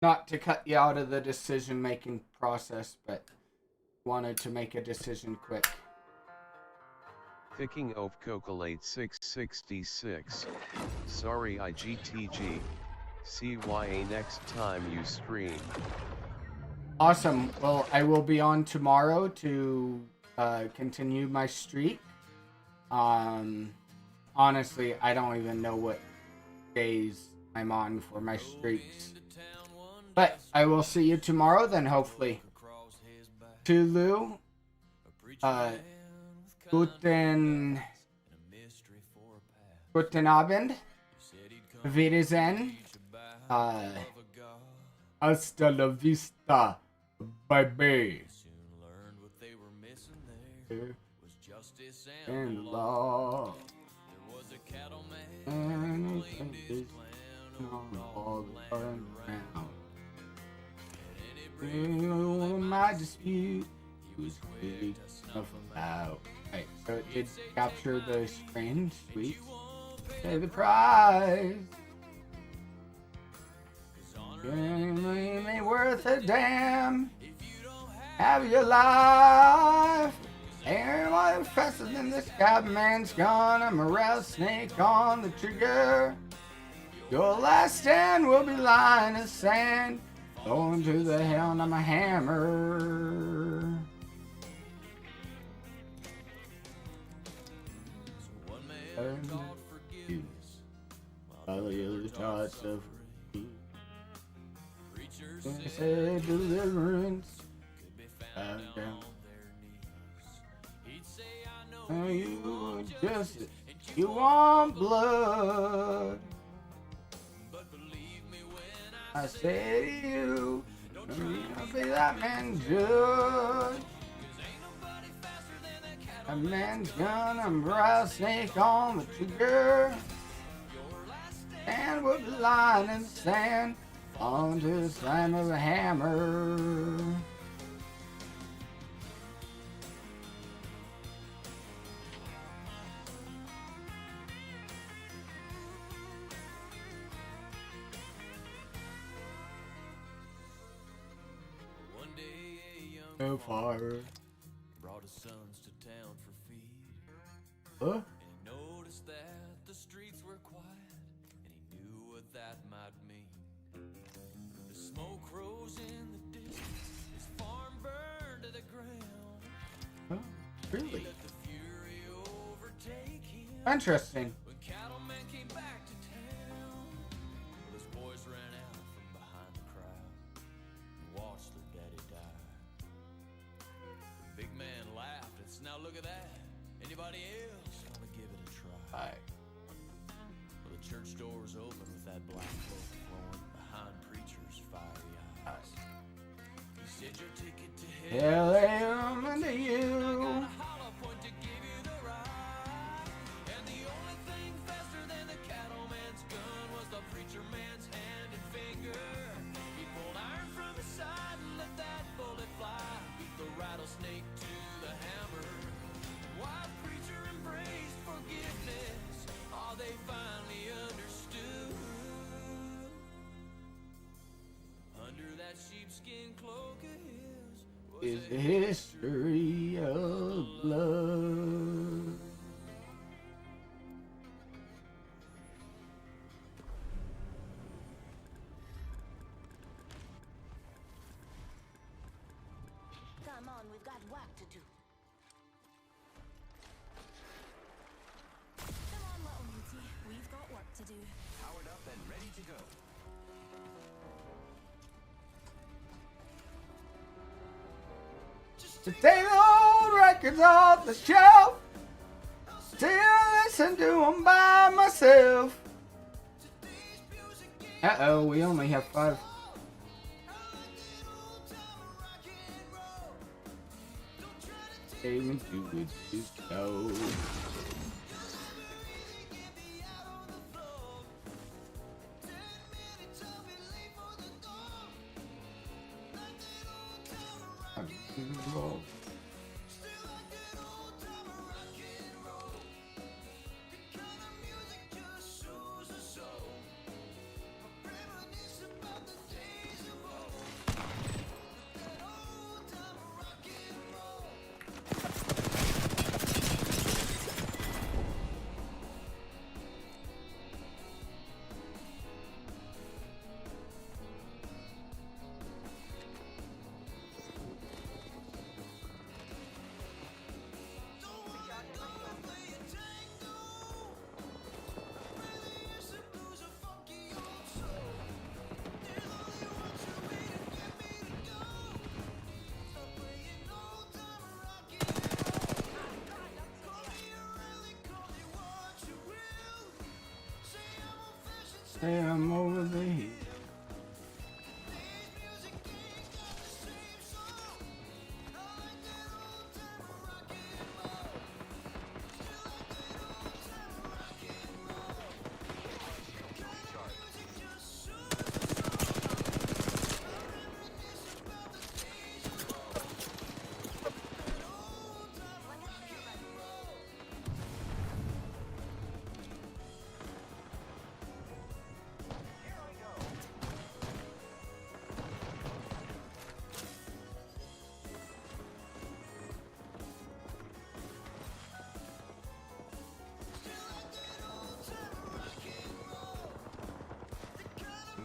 Not to cut you out of the decision-making process, but wanted to make a decision quick. Picking of Chocolate 666. Sorry IGTG. CYA next time you stream. Awesome. Well, I will be on tomorrow to continue my streak. Honestly, I don't even know what days I'm on for my streaks. But I will see you tomorrow then, hopefully. Tulu. Guten Abend. Wiedersehen. Hasta la vista, baby. And law. Anything is on all the around. My dispute was big enough about. Right, so it did capture the strange sweets. Pay the price. Ain't worth a damn. Have your life. Ain't more faster than this man's gone. I'm a rattlesnake on the trigger. Your last stand will be lying in sand. Going to the hell, I'm a hammer. All the other shots of they say deliverance. Down. You just you want blood. I say to you, don't be that man judge. A man's gun, a rattlesnake on the trigger, and we'll be lying in the sand onto the slam of a hammer. So far. Brought his sons to town for feed. Huh? And he noticed that the streets were quiet, and he knew what that might mean. The smoke rose in the distance, his farm burned to the ground. Oh, really? He let the fury overtake him. Interesting. When cattlemen came back to town, his boys ran out from behind the crowd and watched their daddy die. The big man everybody else wanna give it a try. Alright. Well, the church doors open with that black cloak flowing behind preacher's fiery eyes. He said your ticket to hell. Hell, I'm into you. Hollow point to give you the ride. And the only thing faster than the cattleman's gun was the preacher man's hand and finger. He pulled iron from his side and let that bullet fly. Beat the rattlesnake to the hammer. While preacher embraced forgiveness, all they finally understood. Under that sheepskin cloak of his was Is a a history of blood. Come on, we've got work to do. Come on, little mutie. We've got work to do. powered up and ready to go. To take the old records off the shelf. Still listen to them by myself. Uh-oh, we only have 5. Even to it just go. Say I'm over the hill.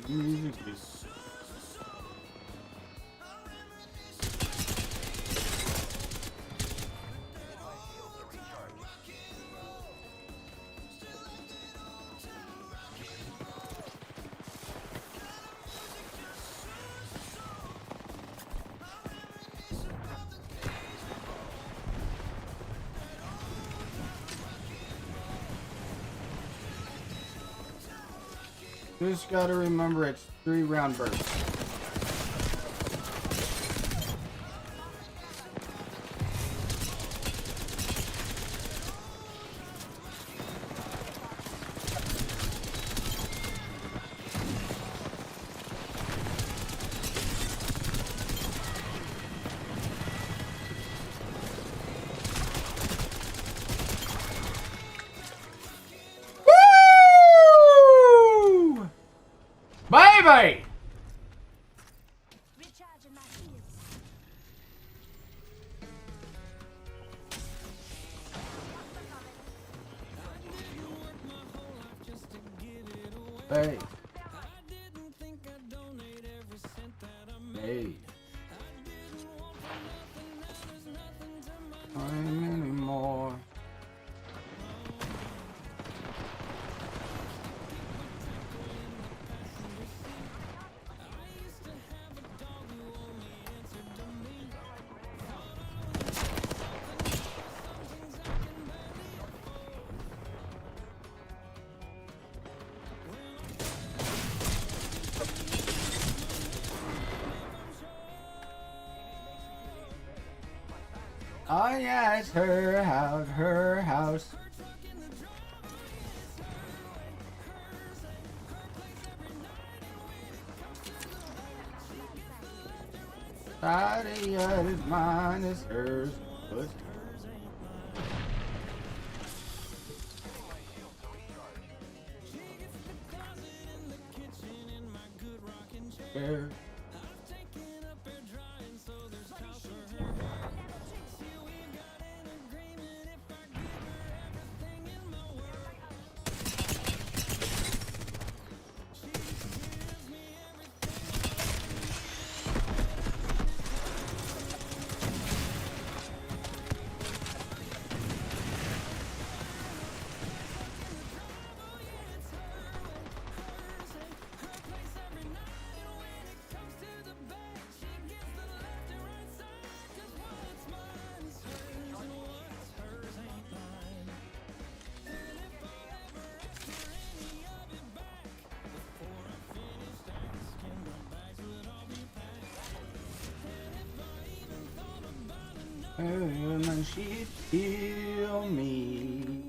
Music is just gotta remember it's 3-round bursts. Baby! Recharging my heels. Hey. Hey. Time anymore. Oh yeah, it's her house, her house. Body is mine, is hers, but her. And she'd kill me.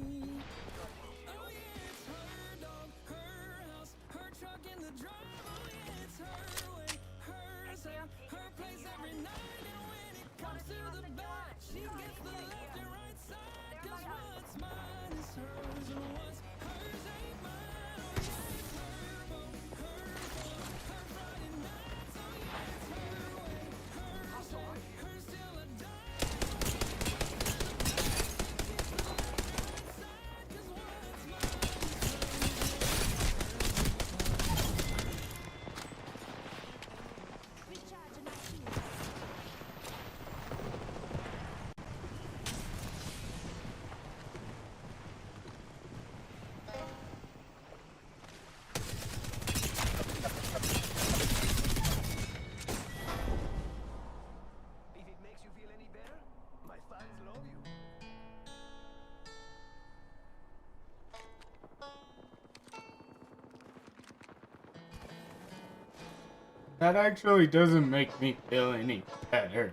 That actually doesn't make me feel any better.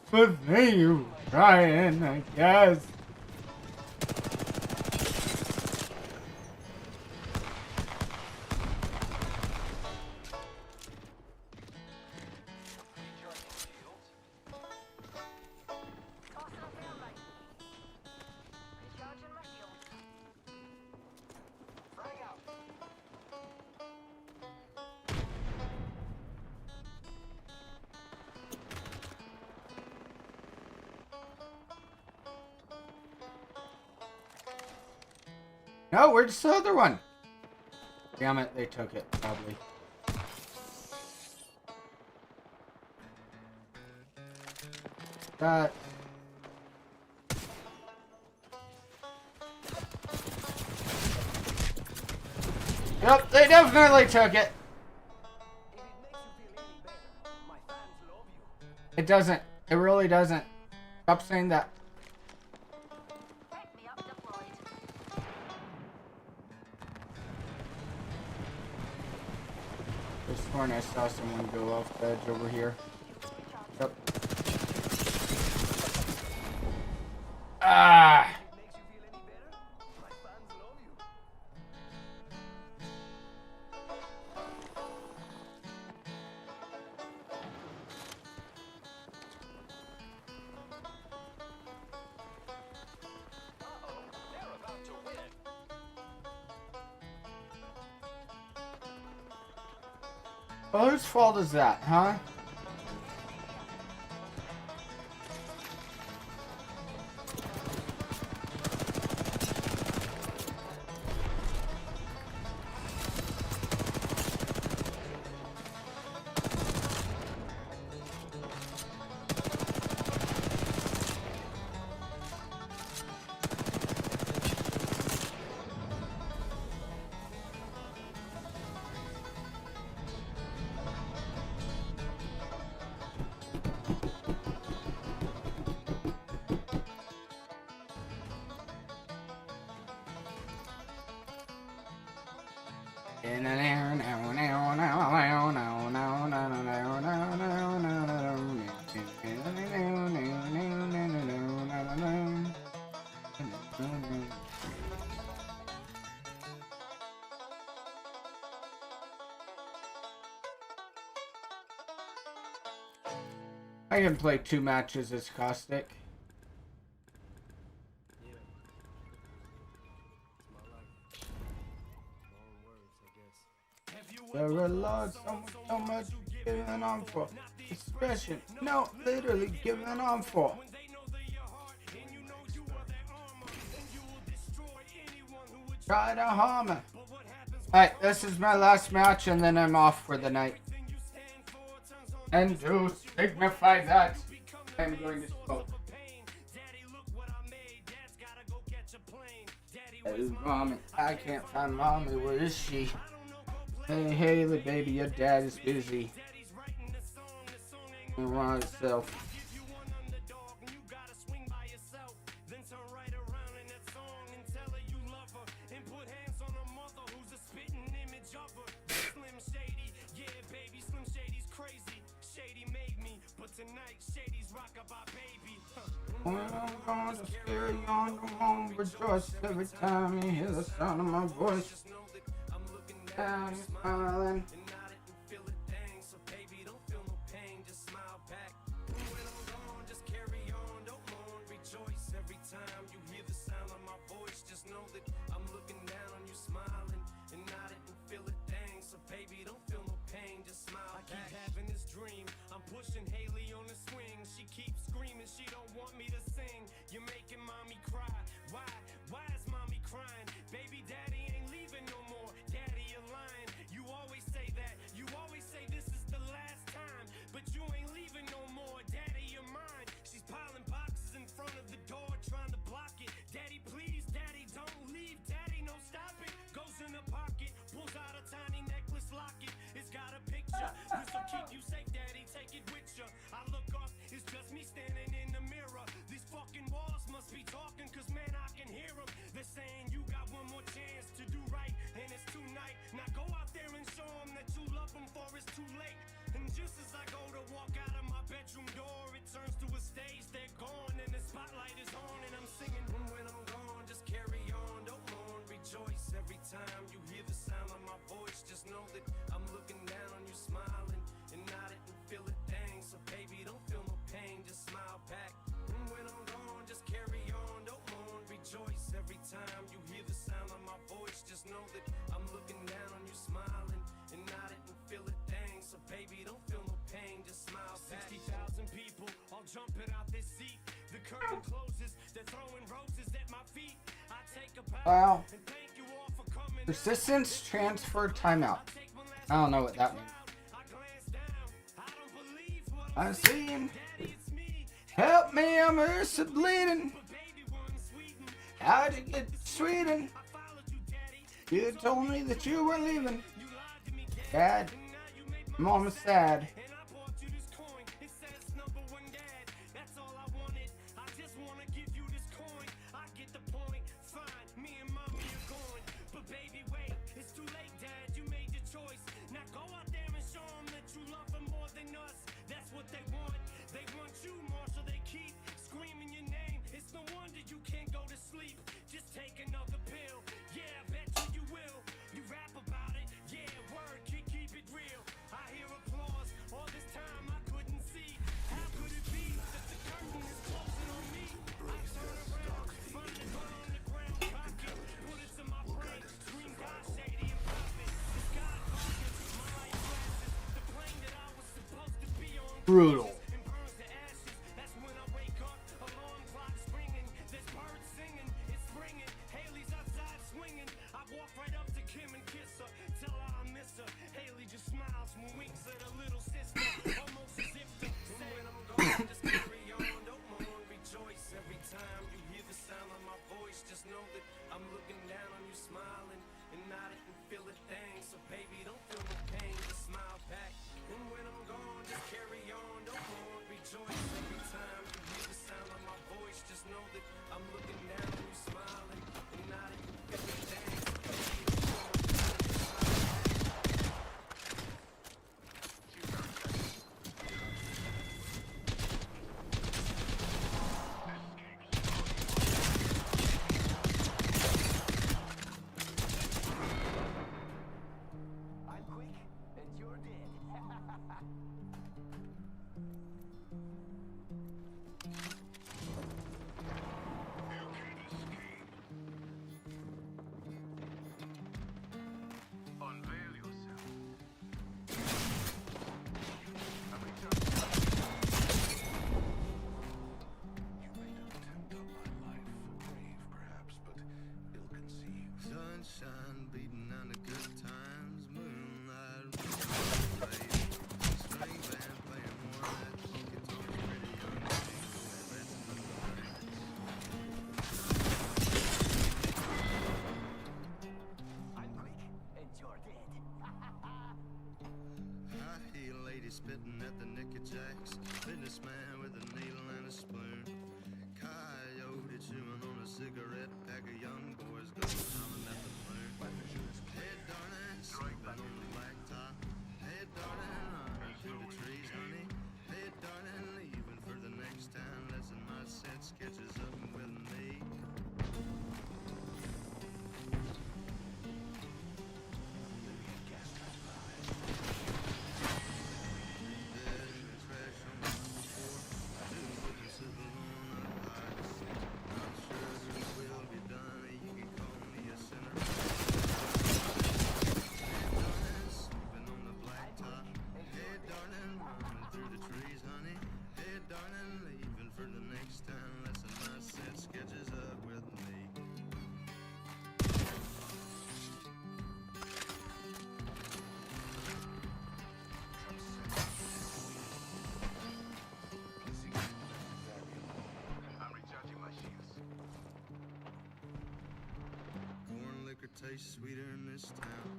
But thank you, Ryan, I guess. No, where's the other one? Damn it, they took it, probably. That. Yep, they definitely took it. It doesn't. It really doesn't. Stop saying that. I sworn I saw someone go off the edge over here. Yep. Ah! Well, whose fault is that, huh? I can play 2 matches as Caustic. Yeah. It's my life. Long words, I guess. There are lots, so much giving on for. Expression, no, literally giving on for. Try to harm her. Alright, this is my last match and then I'm off for the night. And to signify that, I'm going to smoke. Hey, Mommy, I can't find Mommy, where is she? Hey, Haley, baby, your dad is busy. Around itself. When I'm gone to scare you on the home, rejoice every time you hear the sound of my voice. Down, smiling. Wow. Persistence transfer timeout. I don't know what that means. I'm seeing. Help me, I'm mercy bleeding. How'd you get to Sweden? You told me that you were leaving. Dad, Mom is sad. Brutal. Sunshine beating down the good times, moonlight, baby. String band playing one that honky tonk pretty young jingle bells in the morning. I'm quick and you're dead. High heel lady spitting at the Nicky Jacks, businessman with a needle and a spoon. Coyote chewing on a cigarette pack of young boys going howling at the moon. Hey darling, sleeping on the blacktop. Hey darling, running through the trees, honey. Hey darling, leaving for the next town. Listen, my set sketches up with me. Dead in the trash on the floor. Two witnesses alone, I hide to see. Not sure who will be done. You can call me a sinner. Hey darling, sleeping on the blacktop. Hey darling, running through the trees, honey. Hey darling, leaving for the next town. Listen, my set sketches up with me. I'm recharging my shields. Corn liquor tastes sweeter in this town.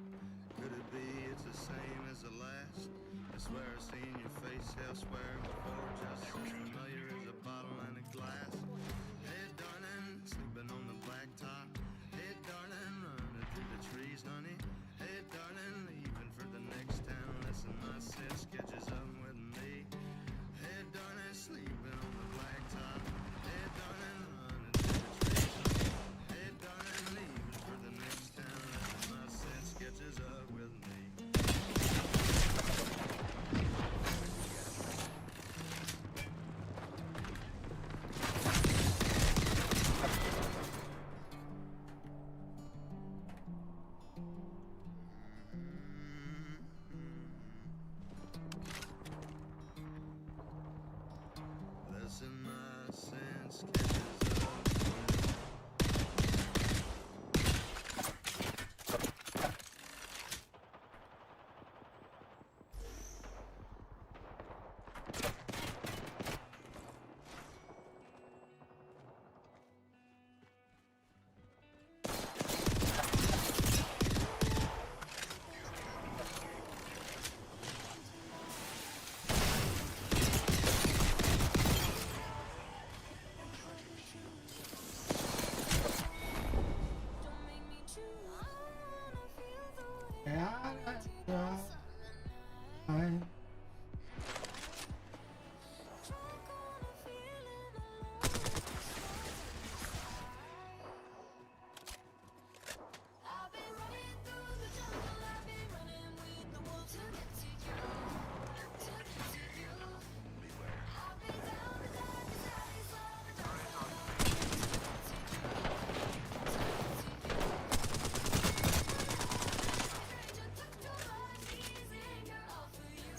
Could it be it's the same as the last? I swear I've seen your face elsewhere before, just as familiar as a bottle and a glass. Hey darling, sleeping on the blacktop. Hey darling, running through the trees, honey. Hey darling, leaving for the next town. Listen, my set sketches up with me. Hey darling, sleeping on the blacktop. Hey darling, running through the trees, honey. Hey darling, leaving for the next town. Listen, my set sketches up with me. Listen, my set sketches up with me. Don't make me choose. I wanna feel the way drunk on a feeling alone. I've been running through the jungle. I've been running with the wolves to get to you. To get to you. I've been down the darkest alleys of the jungle. Stranger took to my knees and you're all for you.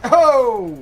Oh!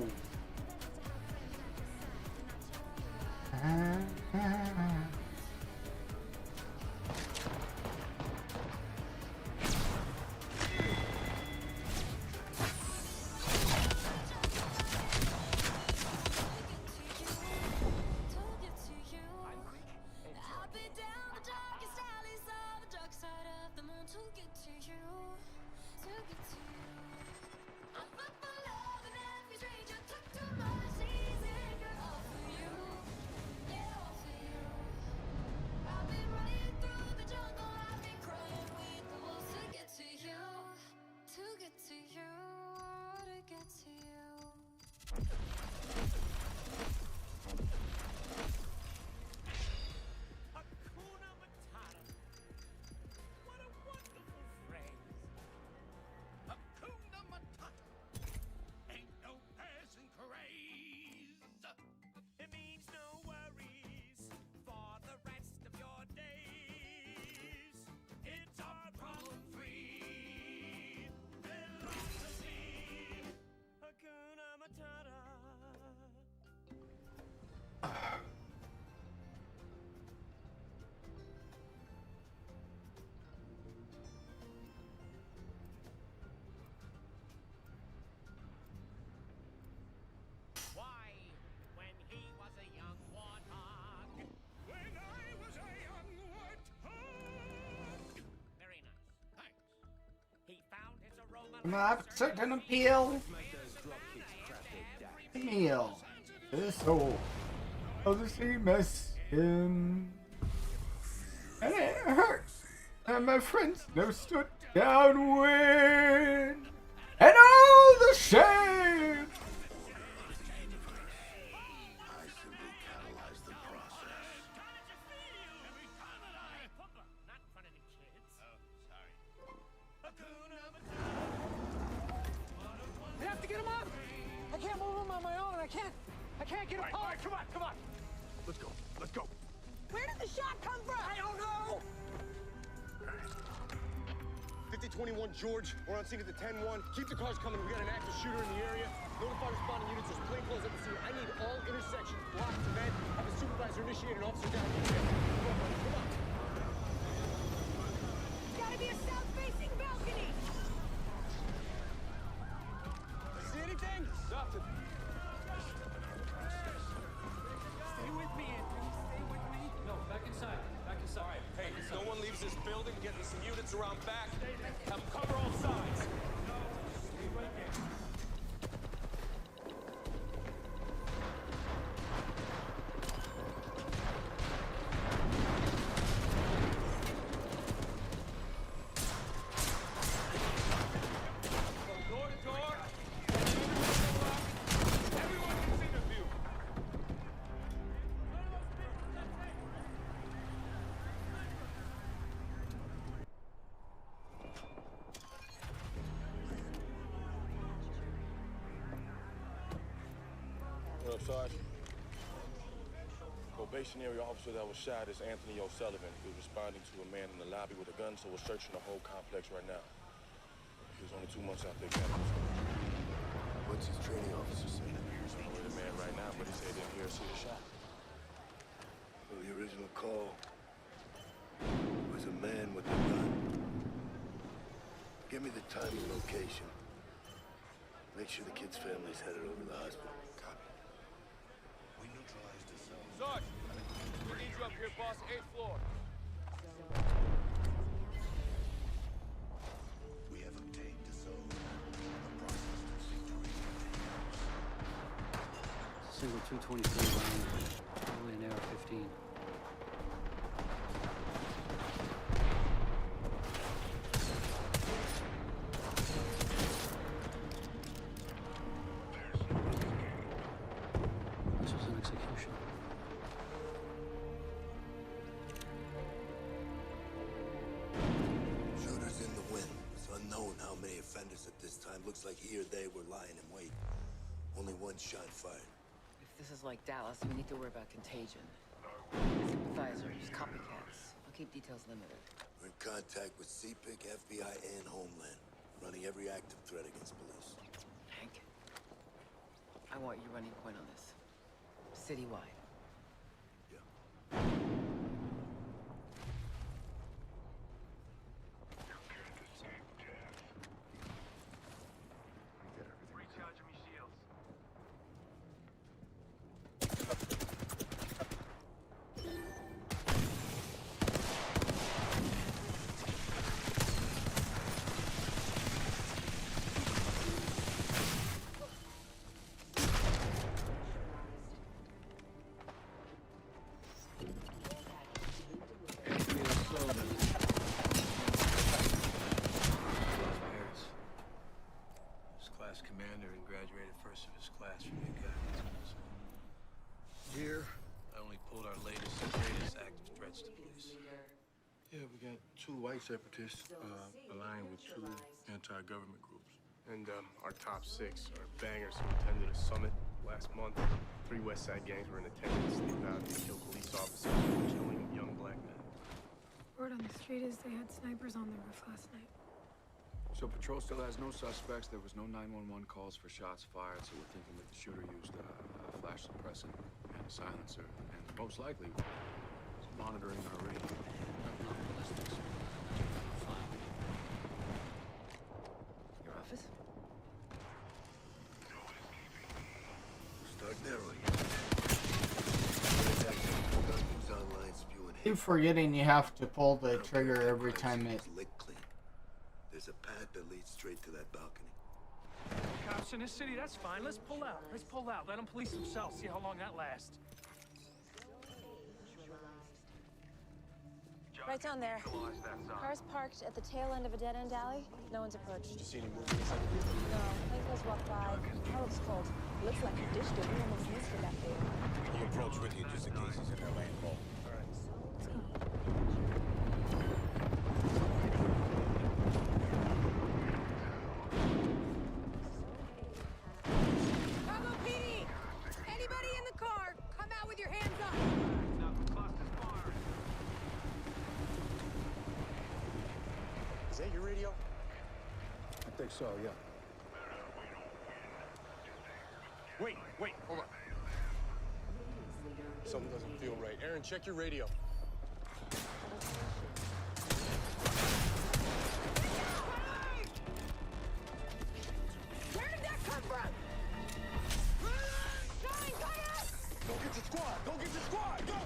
Hakuna Matata. What a wonderful phrase. Hakuna Matata. Ain't no passing craze. It means no worries for the rest of your days. It's our problem-free philosophy. Hakuna Matata. Why, when he was a young warthog. When I was a young warthog. Very nice. Thanks. He found his aroma. I'm gonna have a certain appeal. Meal. This soul of the sea messin. And it hurts. And my friends never stood downwind. And all the shame. I simply catalyze the process. Not in front of the kids. Oh, sorry. I have to get him up! I can't move him on my own. I can't get him up! Come on. Let's go. Where did the shot come from? I don't know! 5021 George, we're on scene at the 10-1. Keep the cars coming. We got an active shooter in the area. Notify responding units. There's plainclothes at the scene. I need all intersections blocked to men. Have a supervisor initiate an officer down here. Come on. Gotta be a south-facing balcony! See anything? Nothing. Stay with me, Anthony. Stay with me. No, back inside. All right, Hey, no one leaves this building. Getting some units around back. Have them cover all sides. Stay right there. Door to door. Everyone gets in the view. What up, Sarge? Probationary officer that was shot is Anthony O'Sullivan. He was responding to a man in the lobby with a gun, so we're searching the whole complex right now. He was only 2 months out there campus. What's his training officer say? I'm with the man right now, but he said he didn't hear or see the shot. Well, the original call was a man with a gun. Give me the time and location. Make sure the kid's family's headed over to the hospital. Copy. We neutralized the zone. Sarge, we need you up here, boss. 8th floor. We have obtained the zone. The process to victory. Single 223 round, probably an AR-15. This was an execution. Shooters in the wind. It's unknown how many offenders at this time. Looks like he or they were lying in wait. Only one shot fired. If this is like Dallas, we need to worry about contagion. Sympathizers, copycats. I'll keep details limited. We're in contact with CPIC, FBI, and Homeland. Running every active threat against police. Hank, I want your running point on this. Citywide. Recharging me shields. Class commander and graduated first of his class from the academy. Here, I only pulled our latest and greatest active threats to police. Yeah, we got 2 white separatists aligned with 2 anti-government groups. And our top 6 are bangers who attended a summit last month. 3 West Side gangs were in attendance. They vowed to kill police officers for killing young black men. Word on the street is they had snipers on the roof last night. So patrol still has no suspects. There was no 911 calls for shots fired, so we're thinking that the shooter used a flash suppressant and a silencer, and most likely was monitoring our radio. Your office? Start narrowing. Keep forgetting you have to pull the trigger every time it. There's a path that leads straight to that balcony. Cops in this city, that's fine. Let's pull out. Let's pull out. Let them police themselves. See how long that lasts. Right down there. Cars parked at the tail end of a dead-end alley. No one's approached. Did you see any movement? No, plainclothes walked by. Car looks cold. Looks like he dished it. We almost missed it that day. We'll approach with you just in case he's in their lane, Paul. Bravo PD! Anybody in the car, come out with your hands up! Is that your radio? I think so, yeah. Wait, hold on. Something doesn't feel right. Aaron, check your radio. Where did that come from? Shine, cut it! Go get your squad! Go get your squad! Go!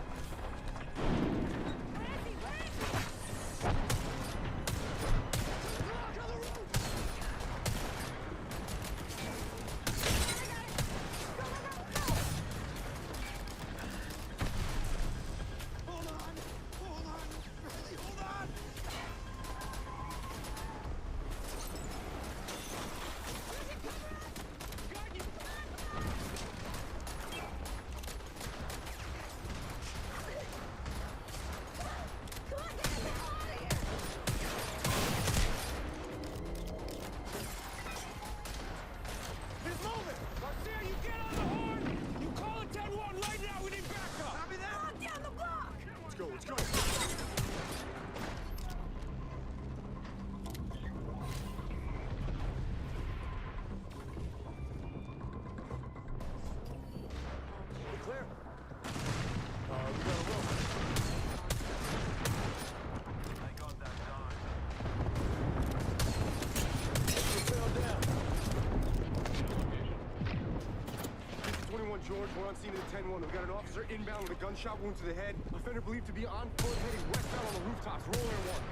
George, we're on scene at the 10-1. We got an officer inbound with a gunshot wound to the head. Offender believed to be on foot heading westbound on the rooftops. Roll in one.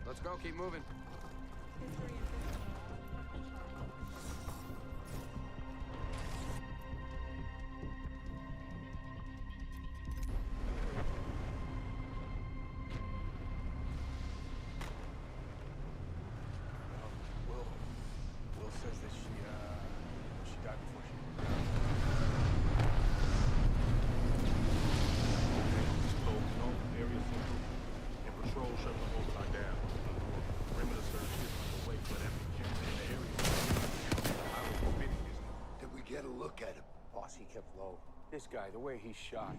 Let's go, keep moving. Will says that she died before she... No, area central. Low. This guy, the way he shot,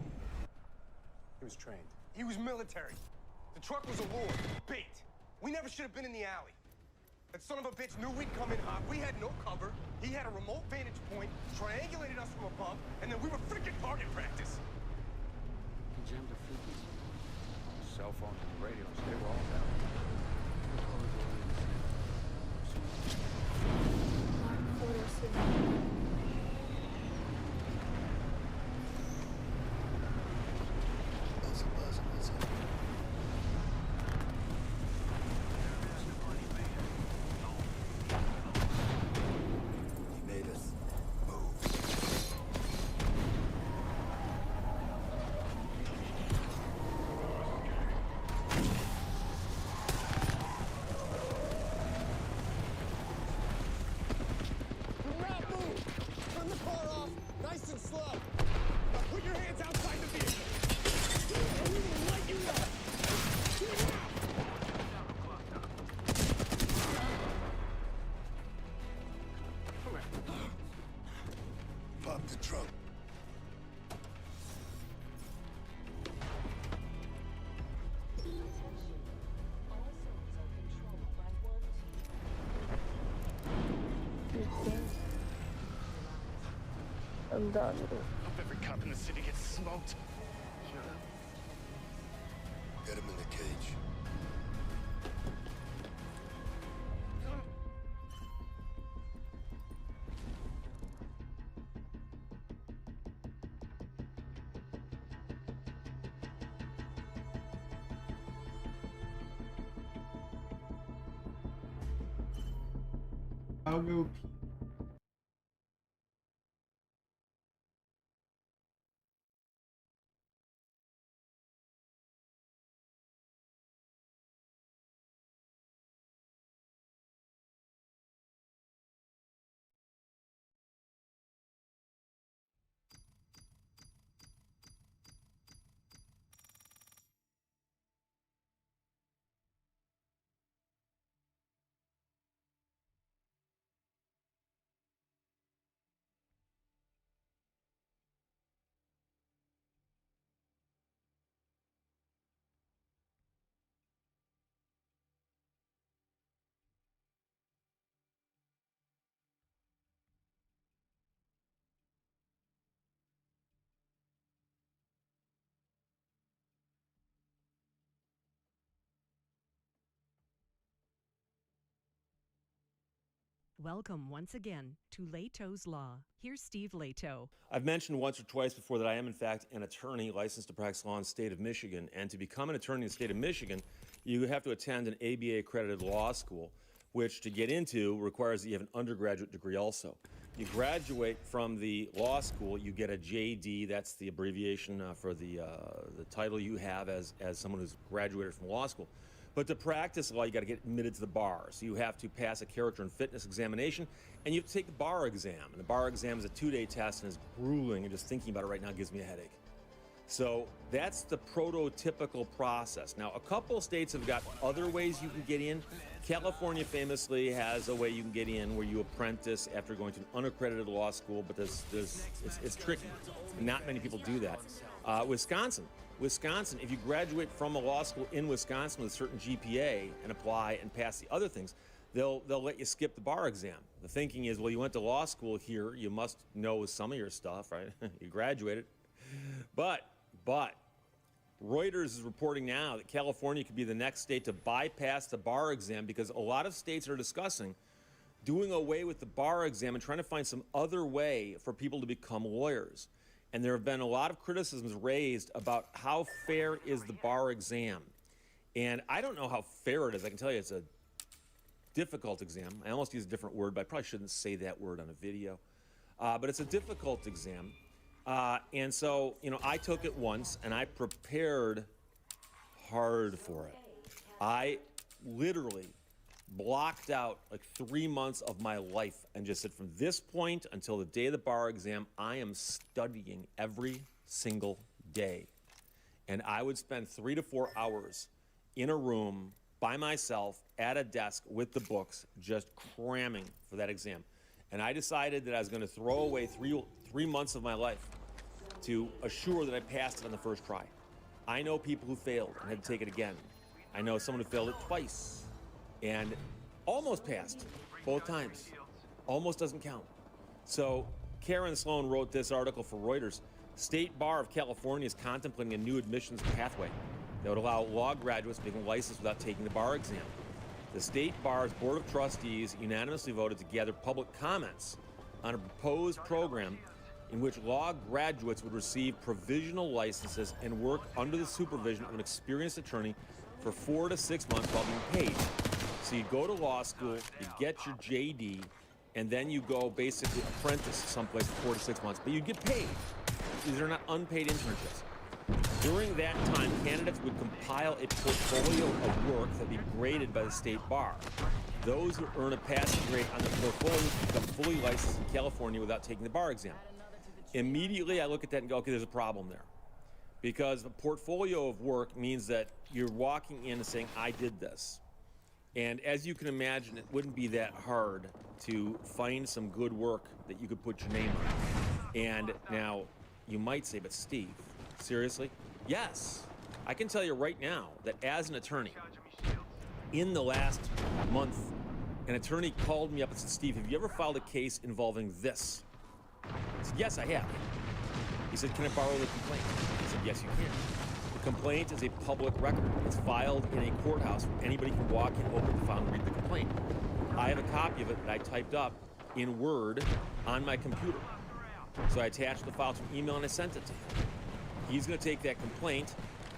he was trained. He was military. The truck was a lure, bait. We never should have been in the alley. That son of a bitch knew we'd come in hot. We had no cover. He had a remote vantage point, triangulated us from above, and then we were freaking target practice. He jammed the frequency. Cell phones and radios, they were all down. He made us move. Do not move! Turn the car off, nice and slow. Now put your hands outside the vehicle. Or we will light you up. Do it now! Come here. Pop the trunk. I'm done. Hope every cop in the city gets smoked. Shut up. Get him in the cage. I'll go pee. Welcome once again to Leto's Law. Here's Steve Leto. I've mentioned once or twice before that I am, in fact, an attorney licensed to practice law in the state of Michigan. And to become an attorney in the state of Michigan, you have to attend an ABA-accredited law school, which to get into requires that you have an undergraduate degree also. You graduate from the law school, you get a JD, that's the abbreviation for the title you have as someone who's graduated from law school. But to practice law, you got to get admitted to the bar. So you have to pass a character and fitness examination, and you have to take the bar exam. And the bar exam is a 2-day test and is grueling, and just thinking about it right now gives me a headache. So that's the prototypical process. Now, a couple states have got other ways you can get in. California famously has a way you can get in where you apprentice after going to an unaccredited law school, but it's tricky. Not many people do that. Wisconsin, if you graduate from a law school in Wisconsin with a certain GPA and apply and pass the other things, they'll let you skip the bar exam. The thinking is, well, you went to law school here, you must know some of your stuff, right? You graduated. But Reuters is reporting now that California could be the next state to bypass the bar exam because a lot of states are discussing doing away with the bar exam and trying to find some other way for people to become lawyers. And there have been a lot of criticisms raised about how fair is the bar exam. And I don't know how fair it is. I can tell you it's a difficult exam. I almost use a different word, but I probably shouldn't say that word on a video. But it's a difficult exam. And so, you know, I took it once and I prepared hard for it. I literally blocked out like 3 months of my life and just said from this point until the day of the bar exam, I am studying every single day. And I would spend 3 to 4 hours in a room by myself at a desk with the books, just cramming for that exam. And I decided that I was going to throw away three months of my life to assure that I passed it on the first try. I know people who failed and had to take it again. I know someone who failed it twice and almost passed both times. Almost doesn't count. So Karen Sloan wrote this article for Reuters. State Bar of California is contemplating a new admissions pathway that would allow law graduates to become licensed without taking the bar exam. The State Bar's Board of Trustees unanimously voted to gather public comments on a proposed program in which law graduates would receive provisional licenses and work under the supervision of an experienced attorney for 4 to 6 months while being paid. So you go to law school, you get your JD, and then you go basically apprentice someplace for 4 to 6 months, but you get paid. These are not unpaid internships. During that time, candidates would compile a portfolio of work that would be graded by the State Bar. Those who earn a passing grade on the portfolio become fully licensed in California without taking the bar exam. Immediately, I look at that and go, okay, there's a problem there. Because a portfolio of work means that you're walking in and saying, I did this. And as you can imagine, it wouldn't be that hard to find some good work that you could put your name on. And now, you might say, but Steve, seriously? Yes. I can tell you right now that as an attorney, in the last month, an attorney called me up and said, Steve, have you ever filed a case involving this? I said, yes, I have. He said, can I borrow the complaint? I said, yes, you can. The complaint is a public record. It's filed in a courthouse where anybody can walk in, open the file, and read the complaint. I have a copy of it that I typed up in Word on my computer. So I attached the file to an email and I sent it to him. He's going to take that complaint,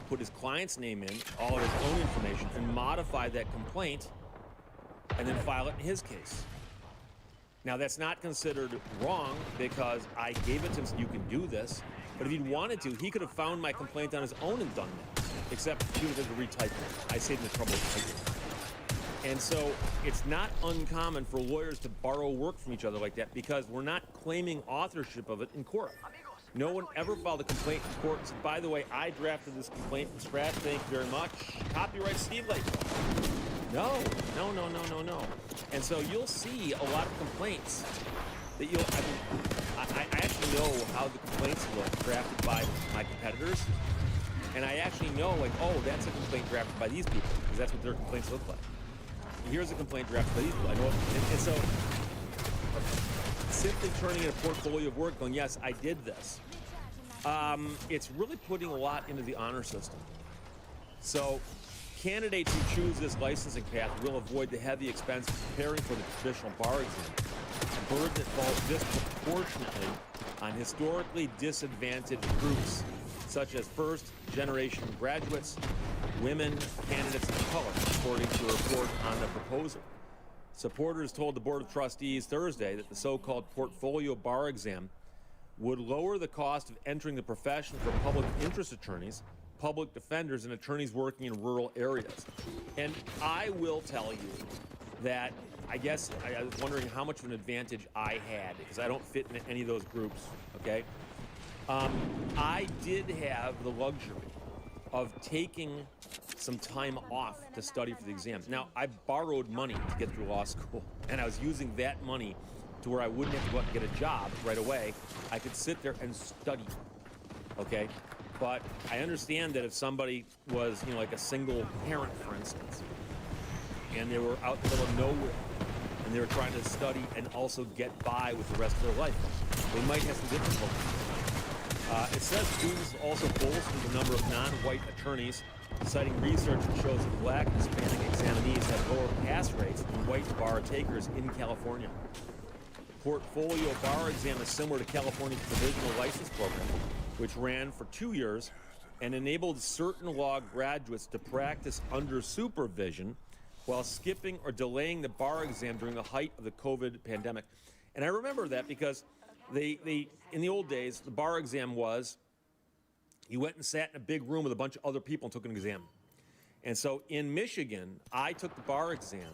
put his client's name in, all of his own information, and modify that complaint, and then file it in his case. Now, that's not considered wrong because I gave it to him so you can do this. But if he'd wanted to, he could have found my complaint on his own and done that. Except he would have had to retype it. I saved him the trouble of typing it. And so it's not uncommon for lawyers to borrow work from each other like that because we're not claiming authorship of it in court. No one ever filed a complaint in court and said, by the way, I drafted this complaint from scratch, thank you very much. Copyright Steve Layton. No. And so you'll see a lot of complaints that I actually know how the complaints look drafted by my competitors. And I actually know, like, oh, that's a complaint drafted by these people because that's what their complaints look like. Here's a complaint drafted by these people. I know, and so simply turning in a portfolio of work going, yes, I did this. It's really putting a lot into the honor system. So candidates who choose this licensing path will avoid the heavy expense of preparing for the traditional bar exam, a burden that falls disproportionately on historically disadvantaged groups such as first-generation graduates, women, candidates of color, according to a report on the proposal. Supporters told the Board of Trustees Thursday that the so-called portfolio bar exam would lower the cost of entering the profession for public interest attorneys, public defenders, and attorneys working in rural areas. And I will tell you that I guess I was wondering how much of an advantage I had because I don't fit in any of those groups, okay? I did have the luxury of taking some time off to study for the exam. Now, I borrowed money to get through law school, and I was using that money to where I wouldn't have to go out and get a job right away. I could sit there and study, okay? But I understand that if somebody was, like a single parent, for instance, and they were out in the middle of nowhere, and they were trying to study and also get by with the rest of their life, they might have some difficulties. It says students also bolstered the number of non-white attorneys, citing research that shows that black and Hispanic examinees have lower pass rates than white bar takers in California. The portfolio bar exam is similar to California's provisional license program, which ran for 2 years and enabled certain law graduates to practice under supervision while skipping or delaying the bar exam during the height of the COVID pandemic. And I remember that because they in the old days, the bar exam was, you went and sat in a big room with a bunch of other people and took an exam. And so in Michigan, I took the bar exam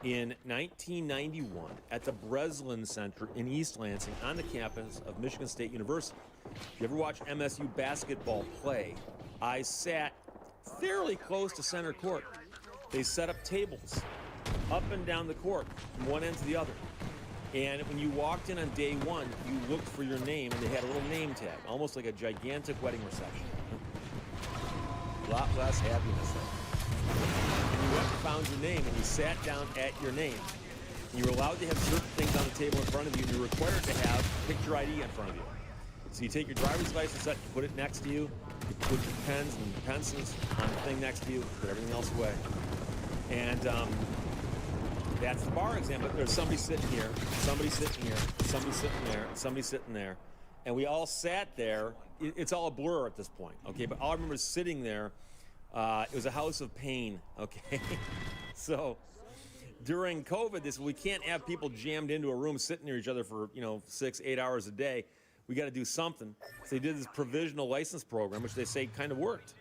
in 1991 at the Breslin Center in East Lansing on the campus of Michigan State University. If you ever watch MSU basketball play, I sat fairly close to center court. They set up tables up and down the court from one end to the other. And when you walked in on day one, you looked for your name, and they had a little name tag, almost like a gigantic wedding reception. A lot less happiness there. And you went and found your name, and you sat down at your name. And you were allowed to have certain things on the table in front of you, and you're required to have picture ID in front of you. So you take your driver's license out, you put it next to you, you put your pens and pencils on the thing next to you, put everything else away. And that's the bar exam, but there's somebody sitting here, somebody sitting here, somebody sitting there, somebody sitting there. And we all sat there. It's all a blur at this point, okay? But all I remember is sitting there. It was a house of pain, okay? So during COVID, we can't have people jammed into a room sitting near each other for, 6-8 hours a day. We got to do something. So they did this provisional license program, which they say kind of worked.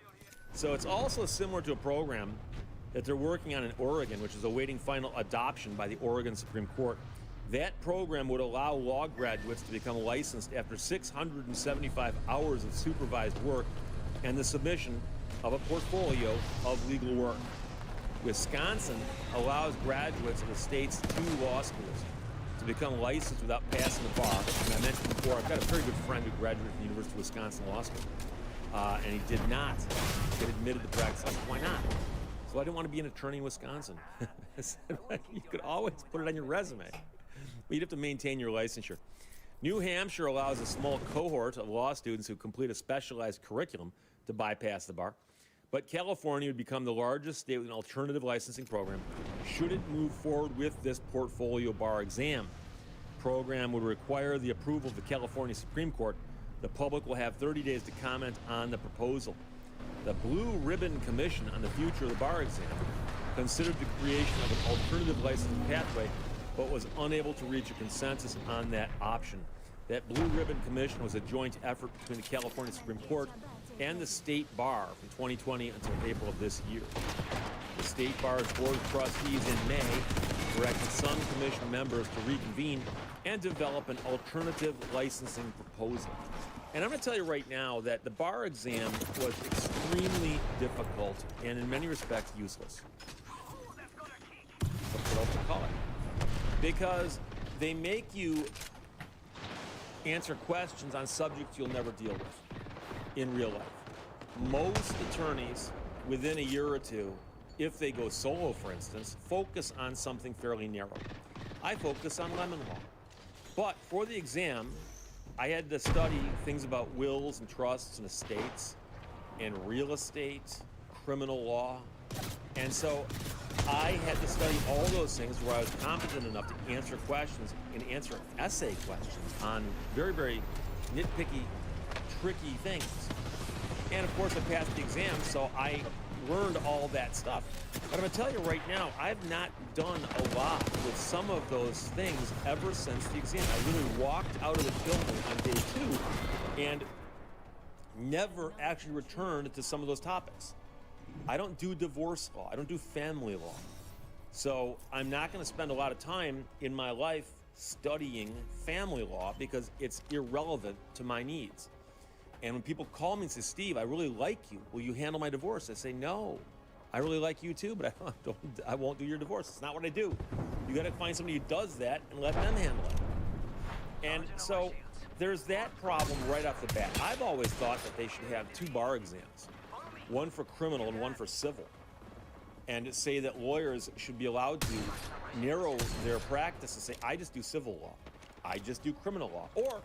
So it's also similar to a program that they're working on in Oregon, which is awaiting final adoption by the Oregon Supreme Court. That program would allow law graduates to become licensed after 675 hours of supervised work and the submission of a portfolio of legal work. Wisconsin allows graduates of the state's 2 law schools to become licensed without passing the bar. And I mentioned before, I've got a very good friend who graduated from the University of Wisconsin Law School, and he did not get admitted to practice. I said, why not? So I didn't want to be an attorney in Wisconsin. I said, you could always put it on your resume. But you'd have to maintain your licensure. New Hampshire allows a small cohort of law students who complete a specialized curriculum to bypass the bar. But California would become the largest state with an alternative licensing program should it move forward with this portfolio bar exam. The program would require the approval of the California Supreme Court. The public will have 30 days to comment on the proposal. The Blue Ribbon Commission on the Future of the Bar Exam considered the creation of an alternative licensing pathway, but was unable to reach a consensus on that option. That Blue Ribbon Commission was a joint effort between the California Supreme Court and the State Bar from 2020 until April of this year. The State Bar's Board of Trustees in May directed some commission members to reconvene and develop an alternative licensing proposal. And I'm going to tell you right now that the bar exam was extremely difficult and in many respects useless. That's what else to call it. Because they make you answer questions on subjects you'll never deal with in real life. Most attorneys, within a year or two, if they go solo, for instance, focus on something fairly narrow. I focus on lemon law. But for the exam, I had to study things about wills and trusts and estates and real estate, criminal law. And so I had to study all those things where I was competent enough to answer questions and answer essay questions on very, very nitpicky, tricky things. And of course I passed the exam, so I learned all that stuff. But I'm gonna tell you right now, I've not done a lot with some of those things ever since the exam. I really walked out of the building on day 2 and never actually returned to some of those topics. I don't do divorce law. I don't do family law. So I'm not going to spend a lot of time in my life studying family law because it's irrelevant to my needs. And when people call me and say, Steve, I really like you. Will you handle my divorce? I say, no. I really like you too, but I won't do your divorce. It's not what I do. You got to find somebody who does that and let them handle it. And so there's that problem right off the bat. I've always thought that they should have 2 bar exams, one for criminal and one for civil, and say that lawyers should be allowed to narrow their practice and say, I just do civil law, I just do criminal law, or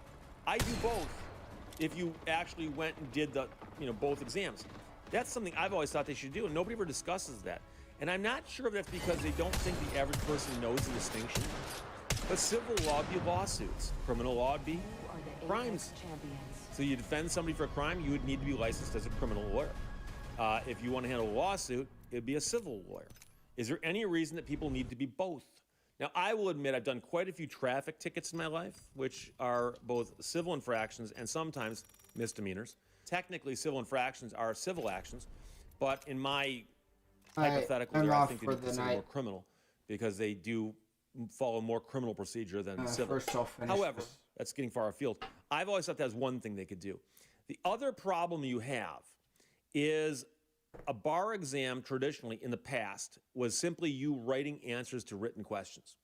I do both. If you actually went and did the, both exams. That's something I've always thought they should do, and nobody ever discusses that. And I'm not sure if that's because they don't think the average person knows the distinction. But civil law would be lawsuits. Criminal law would be crimes. So you defend somebody for a crime, you would need to be licensed as a criminal lawyer. If you want to handle a lawsuit, it'd be a civil lawyer. Is there any reason that people need to be both? Now, I will admit I've done quite a few traffic tickets in my life, which are both civil infractions and sometimes misdemeanors. Technically, civil infractions are civil actions, but in my hypothetical here, I think they need to be considered more criminal because they do follow more criminal procedure than civil. However, that's getting far afield. I've always thought that was one thing they could do. The other problem you have is a bar exam traditionally in the past was simply you writing answers to written questions.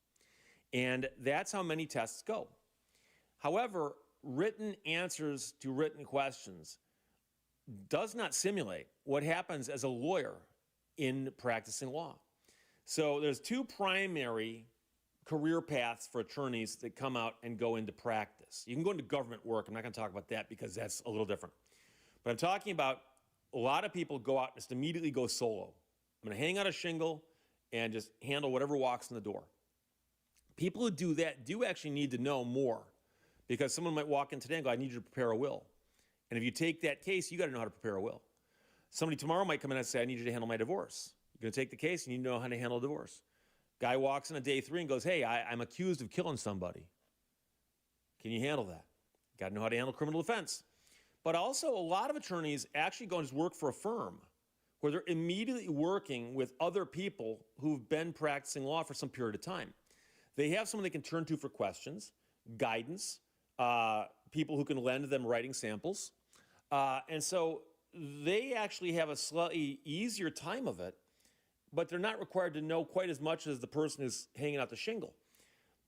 And that's how many tests go. However, written answers to written questions does not simulate what happens as a lawyer in practicing law. So there's two primary career paths for attorneys that come out and go into practice. You can go into government work. I'm not going to talk about that because that's a little different. But I'm talking about a lot of people go out and just immediately go solo. I'm going to hang out a shingle and just handle whatever walks in the door. People who do that do actually need to know more, because someone might walk in today and go, I need you to prepare a will. And if you take that case, you got to know how to prepare a will. Somebody tomorrow might come in and say, I need you to handle my divorce. You're going to take the case and you know how to handle a divorce. Guy walks in on day 3 and goes, hey, I'm accused of killing somebody. Can you handle that? Got to know how to handle criminal defense. But also, a lot of attorneys actually go and just work for a firm where they're immediately working with other people who've been practicing law for some period of time. They have someone they can turn to for questions, guidance, people who can lend them writing samples. And so they actually have a slightly easier time of it, but they're not required to know quite as much as the person who's hanging out the shingle.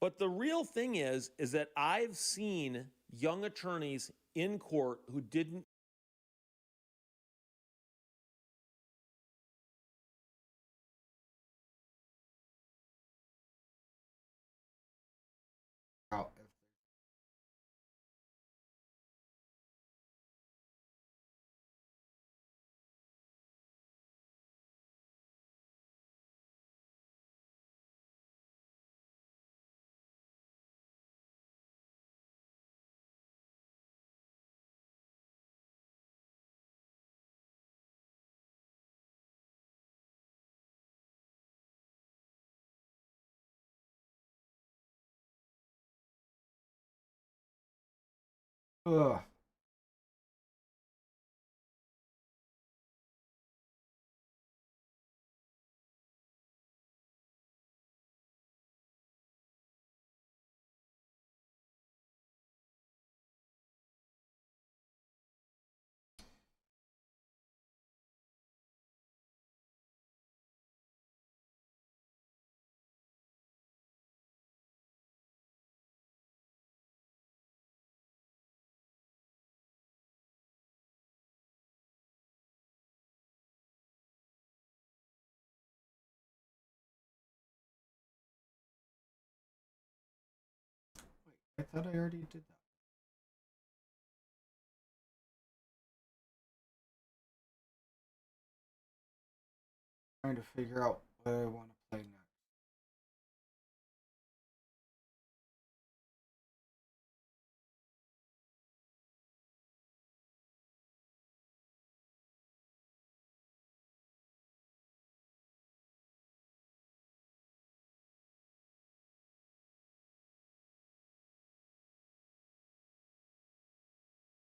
But the real thing is that I've seen young attorneys in court who didn't out. Ugh. I thought I already did that. Trying to figure out what I want to play next.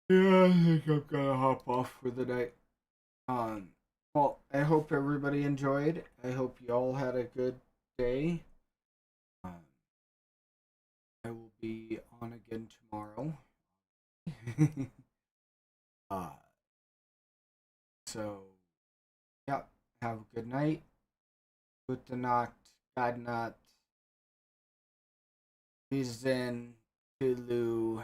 Yeah, I think I'm gonna hop off for the night. Well, I hope everybody enjoyed. I hope you all had a good day. I will be on again tomorrow. uh, so, yeah, have a good night. Gute Nacht, God Nacht. Wir sind Tulu.